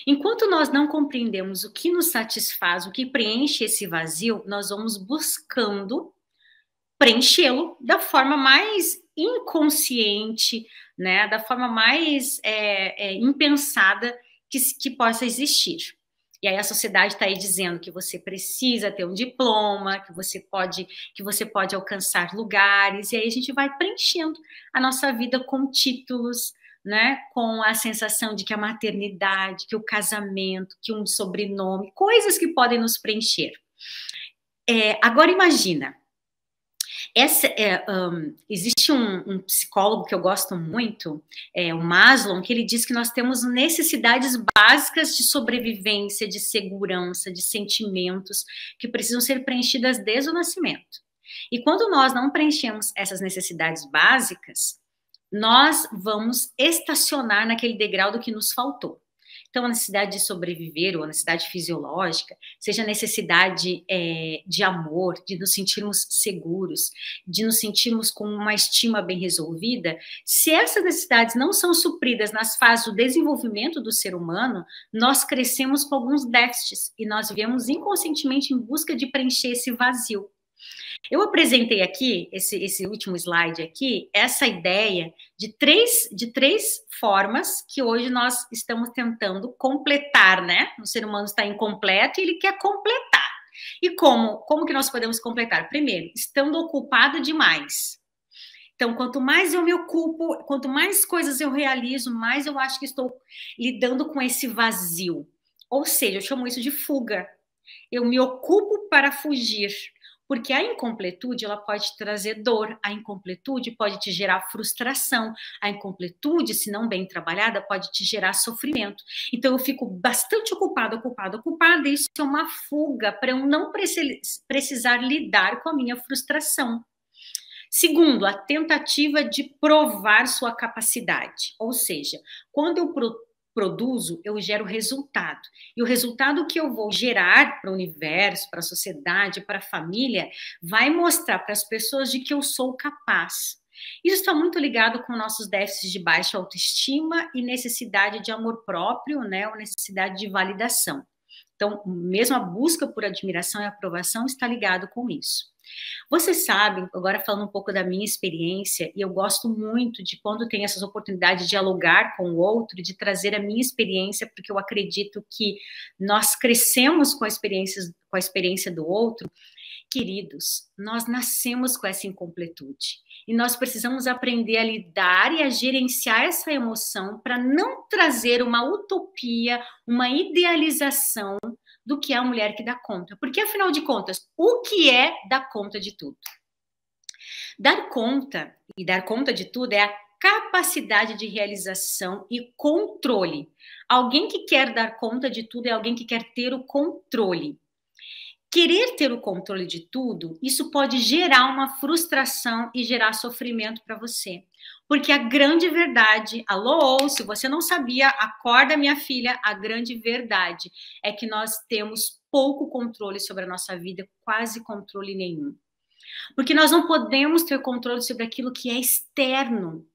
Enquanto nós não compreendemos o que nos satisfaz, o que preenche esse vazio, nós vamos buscando preenchê-lo da forma mais inconsciente, né, da forma mais impensada que possa existir. E aí a sociedade está aí dizendo que você precisa ter um diploma, que você pode alcançar lugares, e aí a gente vai preenchendo a nossa vida com títulos, né, com a sensação de que a maternidade, que o casamento, que um sobrenome, coisas que podem nos preencher. Agora imagina, existe um psicólogo que eu gosto muito, o Maslow, que ele diz que nós temos necessidades básicas de sobrevivência, de segurança, de sentimentos, que precisam ser preenchidas desde o nascimento. E quando nós não preenchemos essas necessidades básicas, nós vamos estacionar naquele degrau do que nos faltou. Então, a necessidade de sobreviver, ou a necessidade fisiológica, seja a necessidade de amor, de nos sentirmos seguros, de nos sentirmos com uma estima bem resolvida, se essas necessidades não são supridas nas fases do desenvolvimento do ser humano, nós crescemos com alguns déficits e nós vivemos inconscientemente em busca de preencher esse vazio. Eu apresentei aqui, esse último slide aqui, essa ideia de três formas que hoje nós estamos tentando completar, né? O ser humano está incompleto e ele quer completar. E como que nós podemos completar? Primeiro, estando ocupado demais. Então, quanto mais eu me ocupo, quanto mais coisas eu realizo, mais eu acho que estou lidando com esse vazio. Ou seja, eu chamo isso de fuga. Eu me ocupo para fugir. Porque a incompletude, ela pode trazer dor, a incompletude pode te gerar frustração, a incompletude, se não bem trabalhada, pode te gerar sofrimento. Então, eu fico bastante ocupada, e isso é uma fuga para eu não precisar lidar com a minha frustração. Segundo, a tentativa de provar sua capacidade, ou seja, quando eu produzo, eu gero resultado. E o resultado que eu vou gerar para o universo, para a sociedade, para a família, vai mostrar para as pessoas de que eu sou capaz. Isso está muito ligado com nossos déficits de baixa autoestima e necessidade de amor próprio, né, ou necessidade de validação. Então, mesmo a busca por admiração e aprovação está ligado com isso. Vocês sabem, agora falando um pouco da minha experiência, e eu gosto muito de quando tem essas oportunidades de dialogar com o outro, de trazer a minha experiência, porque eu acredito que nós crescemos com a experiência do outro. Queridos, nós nascemos com essa incompletude e nós precisamos aprender a lidar e a gerenciar essa emoção para não trazer uma utopia, uma idealização do que é a mulher que dá conta. Porque, afinal de contas, o que é dar conta de tudo? Dar conta e dar conta de tudo é a capacidade de realização e controle. Alguém que quer dar conta de tudo é alguém que quer ter o controle. Querer ter o controle de tudo, isso pode gerar uma frustração e gerar sofrimento para você. Porque a grande verdade, alô, se você não sabia, acorda minha filha, a grande verdade é que nós temos pouco controle sobre a nossa vida, quase controle nenhum. Porque nós não podemos ter controle sobre aquilo que é externo.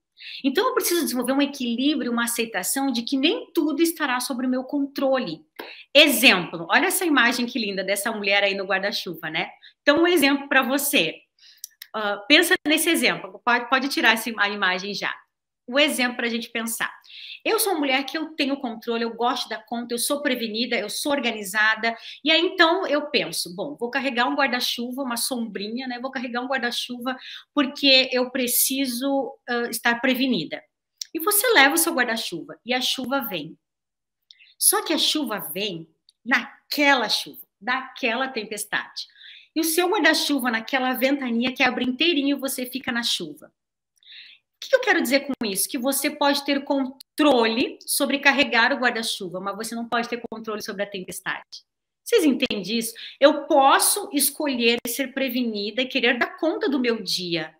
Então, eu preciso desenvolver um equilíbrio, uma aceitação de que nem tudo estará sob o meu controle. Exemplo, olha essa imagem que linda dessa mulher aí no guarda-chuva, né? Então, um exemplo para você. Pensa nesse exemplo, pode tirar a imagem já. O exemplo para a gente pensar. Eu sou uma mulher que eu tenho controle, eu gosto da conta, eu sou prevenida, eu sou organizada, e aí então eu penso, bom, vou carregar um guarda-chuva, uma sombrinha, né? Vou carregar um guarda-chuva porque eu preciso estar prevenida. E você leva o seu guarda-chuva e a chuva vem. Só que a chuva vem naquela chuva, daquela tempestade. E o seu guarda-chuva naquela ventania que abre inteirinho, você fica na chuva. O que eu quero dizer com isso? Que você pode ter controle sobre carregar o guarda-chuva, mas você não pode ter controle sobre a tempestade. Vocês entendem isso? Eu posso escolher ser prevenida e querer dar conta do meu dia.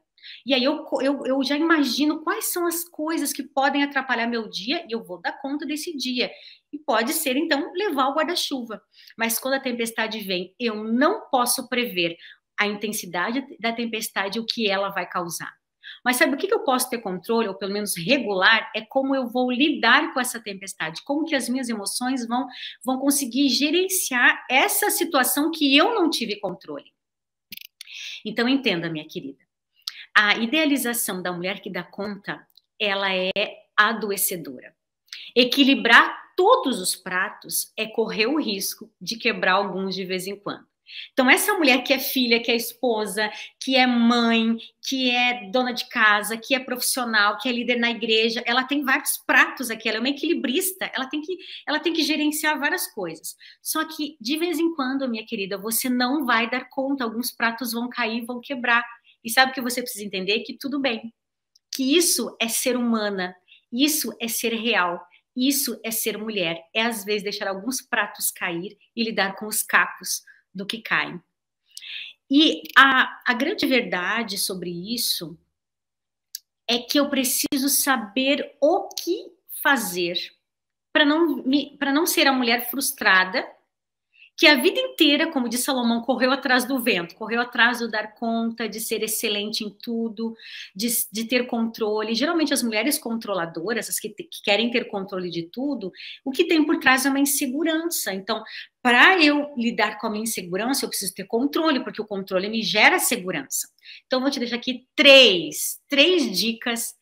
E aí eu já imagino quais são as coisas que podem atrapalhar meu dia e eu vou dar conta desse dia. E pode ser, então, levar o guarda-chuva. Mas quando a tempestade vem, eu não posso prever a intensidade da tempestade e o que ela vai causar. Mas sabe o que eu posso ter controle, ou pelo menos regular, é como eu vou lidar com essa tempestade, como que as minhas emoções vão conseguir gerenciar essa situação que eu não tive controle. Então, entenda, minha querida, a idealização da mulher que dá conta, ela é adoecedora. Equilibrar todos os pratos é correr o risco de quebrar alguns de vez em quando. Então, essa mulher que é filha, que é esposa, que é mãe, que é dona de casa, que é profissional, que é líder na igreja, ela tem vários pratos aqui, ela é uma equilibrista, ela tem que gerenciar várias coisas. Só que, de vez em quando, minha querida, você não vai dar conta, alguns pratos vão cair, vão quebrar. E sabe o que você precisa entender? Que tudo bem, que isso é ser humana, isso é ser real, isso é ser mulher, é às vezes deixar alguns pratos cair e lidar com os cacos do que caem. E a grande verdade sobre isso é que eu preciso saber o que fazer para não ser a mulher frustrada que a vida inteira, como diz Salomão, correu atrás do vento, correu atrás do dar conta, de ser excelente em tudo, de ter controle. Geralmente as mulheres controladoras, as que querem ter controle de tudo, o que tem por trás é uma insegurança. Então, para eu lidar com a minha insegurança, eu preciso ter controle, porque o controle me gera segurança. Então, vou te deixar aqui três dicas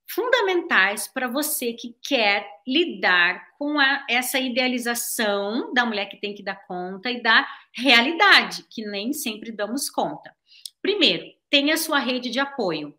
fundamentais para você que quer lidar com essa idealização da mulher que tem que dar conta e da realidade, que nem sempre damos conta. Primeiro, tenha a sua rede de apoio.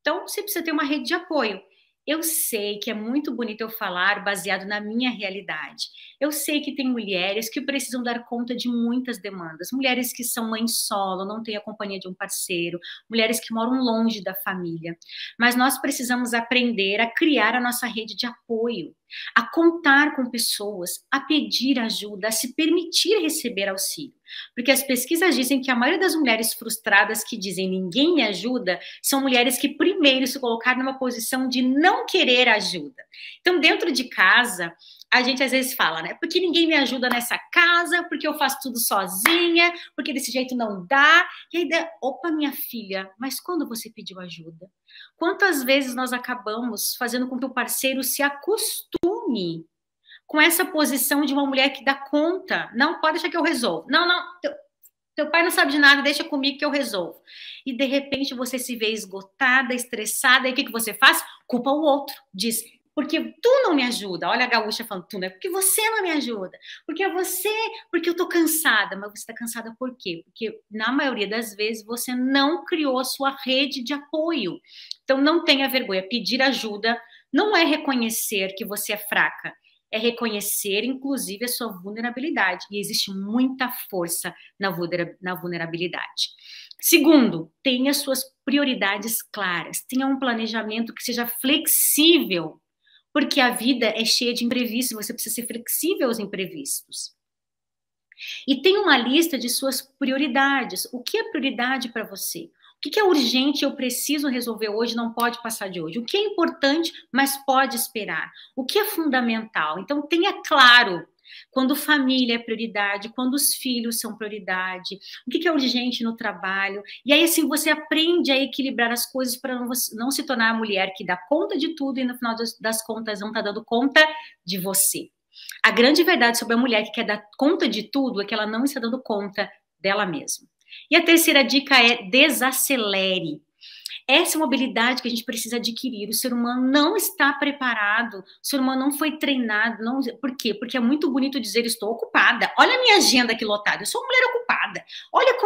Então, você precisa ter uma rede de apoio. Eu sei que é muito bonito eu falar baseado na minha realidade. Eu sei que tem mulheres que precisam dar conta de muitas demandas. Mulheres que são mães solo, não têm a companhia de um parceiro. Mulheres que moram longe da família. Mas nós precisamos aprender a criar a nossa rede de apoio, a contar com pessoas, a pedir ajuda, a se permitir receber auxílio. Porque as pesquisas dizem que a maioria das mulheres frustradas que dizem ninguém me ajuda são mulheres que primeiro se colocaram numa posição de não querer ajuda. Então, dentro de casa, a gente às vezes fala, né? Porque ninguém me ajuda nessa casa, porque eu faço tudo sozinha, porque desse jeito não dá. E aí, opa, minha filha, mas quando você pediu ajuda? Quantas vezes nós acabamos fazendo com que o parceiro se acostume com essa posição de uma mulher que dá conta? Não, pode deixar que eu resolvo. Não, teu pai não sabe de nada, deixa comigo que eu resolvo. E de repente você se vê esgotada, estressada, e o que você faz? Culpa o outro. Diz, porque tu não me ajuda. Olha a gaúcha falando tu, né? Porque você não me ajuda. Porque eu tô cansada. Mas você tá cansada por quê? Porque na maioria das vezes você não criou a sua rede de apoio. Então não tenha vergonha. Pedir ajuda não é reconhecer que você é fraca. É reconhecer, inclusive, a sua vulnerabilidade. E existe muita força na vulnerabilidade. Segundo, tenha suas prioridades claras. Tenha um planejamento que seja flexível, porque a vida é cheia de imprevistos. Você precisa ser flexível aos imprevistos. E tenha uma lista de suas prioridades. O que é prioridade para você? O que é urgente, eu preciso resolver hoje, não pode passar de hoje? O que é importante, mas pode esperar? O que é fundamental? Então, tenha claro quando família é prioridade, quando os filhos são prioridade, o que é urgente no trabalho. E aí, assim, você aprende a equilibrar as coisas para não se tornar a mulher que dá conta de tudo e, no final das contas, não está dando conta de você. A grande verdade sobre a mulher que quer dar conta de tudo é que ela não está dando conta dela mesma. E a terceira dica é desacelere. Essa é uma habilidade que a gente precisa adquirir. O ser humano não está preparado, o ser humano não foi treinado. Não... Por quê? Porque é muito bonito dizer estou ocupada. Olha a minha agenda aqui lotada, eu sou uma mulher ocupada. Olha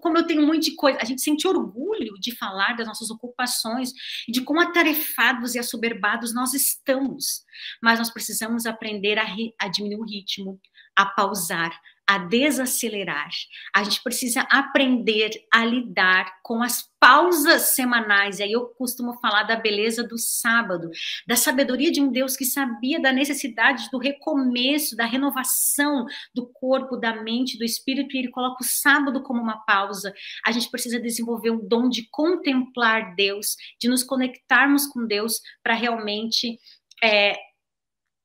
como eu tenho um monte de coisa. A gente sente orgulho de falar das nossas ocupações, de quão atarefados e assoberbados nós estamos. mas nós precisamos aprender a diminuir o ritmo, a pausar, a desacelerar. A gente precisa aprender a lidar com as pausas semanais. E aí eu costumo falar da beleza do sábado, da sabedoria de um Deus que sabia da necessidade do recomeço, da renovação do corpo, da mente, do espírito, e ele coloca o sábado como uma pausa. A gente precisa desenvolver um dom de contemplar Deus, de nos conectarmos com Deus para realmente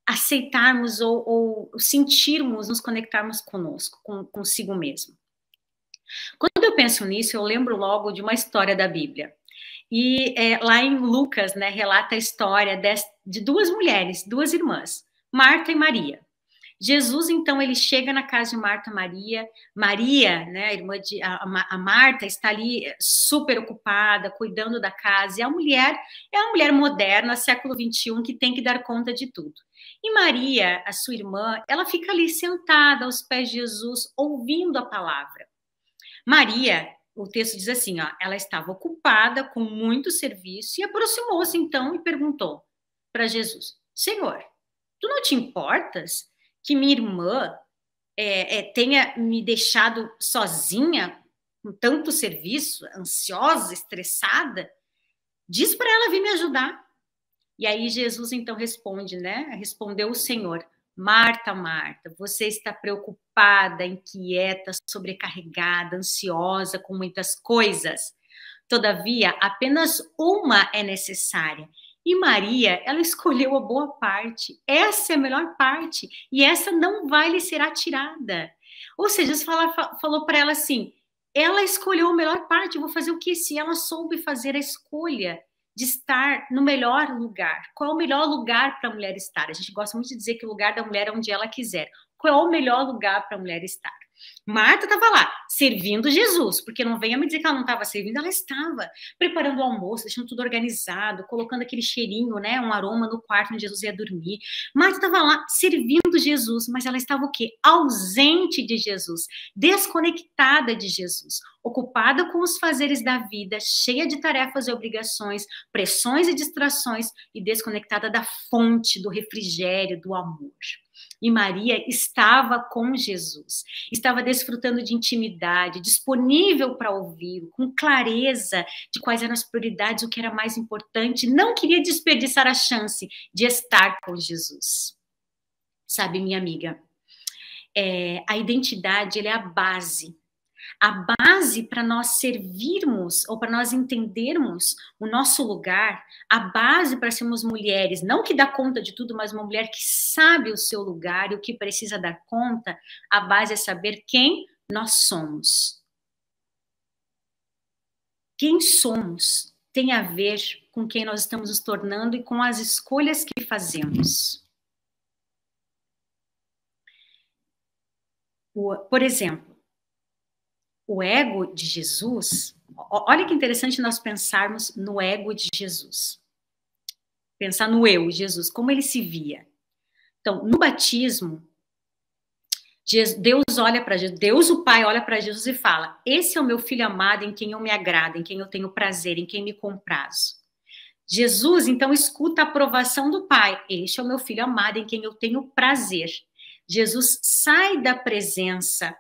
aceitarmos ou sentirmos, nos conectarmos conosco, consigo mesmo. Quando eu penso nisso, eu lembro logo de uma história da Bíblia. E lá em Lucas, né, relata a história de duas mulheres, duas irmãs, Marta e Maria. Jesus, então, ele chega na casa de Marta e Maria. Maria, né, a Marta, está ali super ocupada, cuidando da casa. E a mulher é uma mulher moderna, século XXI, que tem que dar conta de tudo. E Maria, a sua irmã, ela fica ali sentada aos pés de Jesus, ouvindo a palavra. Maria, o texto diz assim, ó, ela estava ocupada com muito serviço e aproximou-se então e perguntou para Jesus: Senhor, tu não te importas que minha irmã tenha me deixado sozinha com tanto serviço, ansiosa, estressada? Diz para ela vir me ajudar. E aí Jesus então responde, né? Respondeu o Senhor: Marta, Marta, você está preocupada, inquieta, sobrecarregada, ansiosa com muitas coisas. Todavia, apenas uma é necessária. E Maria, ela escolheu a boa parte. Essa é a melhor parte. E essa não vai lhe ser atirada. Ou seja, Jesus falou para ela assim, ela escolheu a melhor parte. Eu vou fazer o que? Se ela soube fazer a escolha de estar no melhor lugar. Qual é o melhor lugar para a mulher estar? A gente gosta muito de dizer que o lugar da mulher é onde ela quiser. Qual é o melhor lugar para a mulher estar? Marta estava lá, servindo Jesus, porque não venha me dizer que ela não estava servindo, ela estava preparando o almoço, deixando tudo organizado, colocando aquele cheirinho, né, um aroma no quarto onde Jesus ia dormir. Marta estava lá servindo Jesus, mas ela estava o quê? Ausente de Jesus, desconectada de Jesus, ocupada com os fazeres da vida, cheia de tarefas e obrigações, pressões e distrações, e desconectada da fonte, do refrigério, do amor. E Maria estava com Jesus, estava desfrutando de intimidade, disponível para ouvi-lo, com clareza de quais eram as prioridades, o que era mais importante, não queria desperdiçar a chance de estar com Jesus. Sabe, minha amiga, a identidade ela é a base para nós servirmos ou para nós entendermos o nosso lugar, a base para sermos mulheres, não que dá conta de tudo, mas uma mulher que sabe o seu lugar e o que precisa dar conta, a base é saber quem nós somos. Quem somos tem a ver com quem nós estamos nos tornando e com as escolhas que fazemos. Por exemplo, o ego de Jesus, olha que interessante nós pensarmos no ego de Jesus. Pensar no eu, Jesus, como ele se via. Então, no batismo, Deus olha para Jesus, Deus o Pai olha para Jesus e fala: esse é o meu filho amado em quem eu me agrado, em quem eu tenho prazer, em quem me comprazo. Jesus, então, escuta a aprovação do Pai: este é o meu filho amado em quem eu tenho prazer. Jesus sai da presença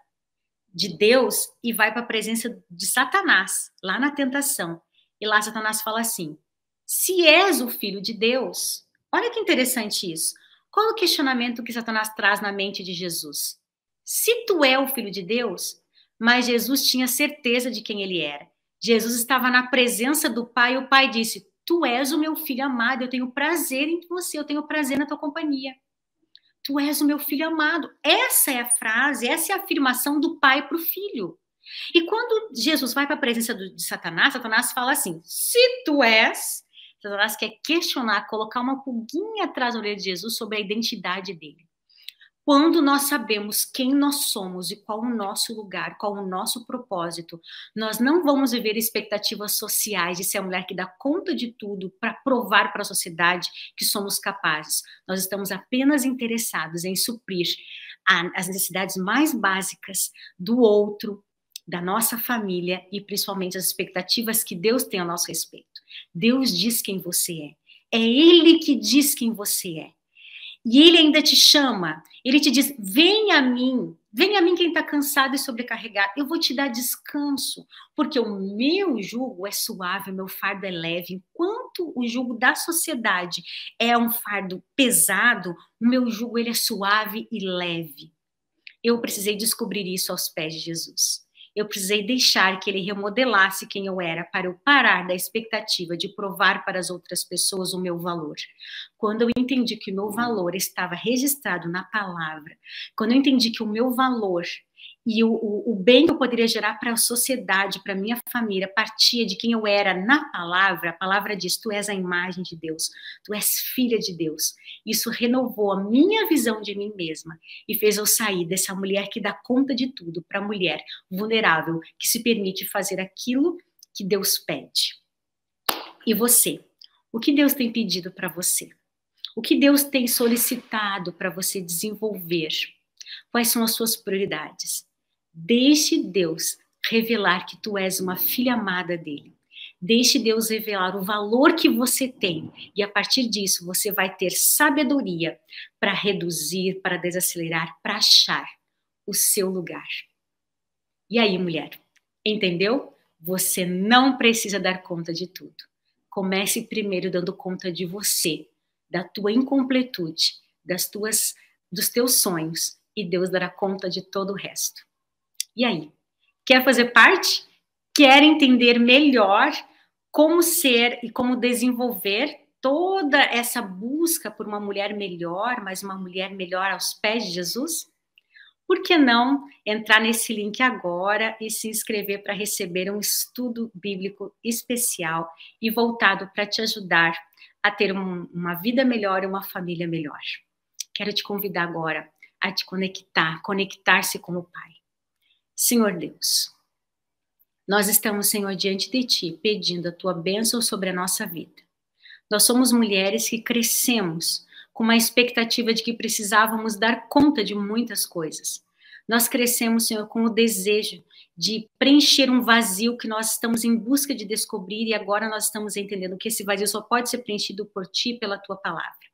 de Deus e vai para a presença de Satanás, lá na tentação. E lá Satanás fala assim: se és o filho de Deus, olha que interessante isso. Qual é o questionamento que Satanás traz na mente de Jesus? Se tu é o filho de Deus, mas Jesus tinha certeza de quem ele era. Jesus estava na presença do Pai e o Pai disse: tu és o meu filho amado, eu tenho prazer em você, eu tenho prazer na tua companhia. Tu és o meu filho amado. Essa é a frase, essa é a afirmação do pai para o filho. E quando Jesus vai para a presença de Satanás, Satanás fala assim: se tu és, Satanás quer questionar, colocar uma pulguinha atrás da orelha de Jesus sobre a identidade dele. Quando nós sabemos quem nós somos e qual o nosso lugar, qual o nosso propósito, nós não vamos viver expectativas sociais de ser a mulher que dá conta de tudo para provar para a sociedade que somos capazes. Nós estamos apenas interessados em suprir as necessidades mais básicas do outro, da nossa família e principalmente as expectativas que Deus tem a nosso respeito. Deus diz quem você é. É Ele que diz quem você é. E ele ainda te chama, ele te diz, vem a mim quem está cansado e sobrecarregado, eu vou te dar descanso, porque o meu jugo é suave, o meu fardo é leve, enquanto o jugo da sociedade é um fardo pesado, o meu jugo ele é suave e leve. Eu precisei descobrir isso aos pés de Jesus. Eu precisei deixar que ele remodelasse quem eu era para eu parar da expectativa de provar para as outras pessoas o meu valor. Quando eu entendi que o meu valor estava registrado na palavra, quando eu entendi que o meu valor e o bem que eu poderia gerar para a sociedade, para a minha família, partia de quem eu era na palavra, a palavra diz, tu és a imagem de Deus, tu és filha de Deus. Isso renovou a minha visão de mim mesma e fez eu sair dessa mulher que dá conta de tudo para a mulher vulnerável que se permite fazer aquilo que Deus pede. E você? O que Deus tem pedido para você? O que Deus tem solicitado para você desenvolver? Quais são as suas prioridades? Deixe Deus revelar que tu és uma filha amada dele. Deixe Deus revelar o valor que você tem e a partir disso você vai ter sabedoria para reduzir, para desacelerar, para achar o seu lugar. E aí, mulher, entendeu? Você não precisa dar conta de tudo. Comece primeiro dando conta de você, da tua incompletude, dos teus sonhos e Deus dará conta de todo o resto. E aí? Quer fazer parte? Quer entender melhor como ser e como desenvolver toda essa busca por uma mulher melhor, mas uma mulher melhor aos pés de Jesus? Por que não entrar nesse link agora e se inscrever para receber um estudo bíblico especial e voltado para te ajudar a ter uma vida melhor e uma família melhor? Quero te convidar agora a te conectar-se com o Pai. Senhor Deus, nós estamos, Senhor, diante de Ti, pedindo a Tua bênção sobre a nossa vida. Nós somos mulheres que crescemos com uma expectativa de que precisávamos dar conta de muitas coisas. Nós crescemos, Senhor, com o desejo de preencher um vazio que nós estamos em busca de descobrir e agora nós estamos entendendo que esse vazio só pode ser preenchido por Ti e pela Tua palavra.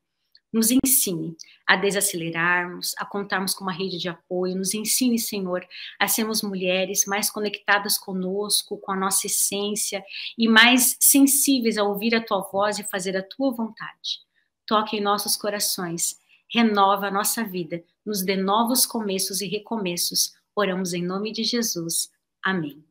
Nos ensine a desacelerarmos, a contarmos com uma rede de apoio. Nos ensine, Senhor, a sermos mulheres mais conectadas conosco, com a nossa essência e mais sensíveis a ouvir a Tua voz e fazer a Tua vontade. Toque em nossos corações, renova a nossa vida, nos dê novos começos e recomeços. Oramos em nome de Jesus. Amém.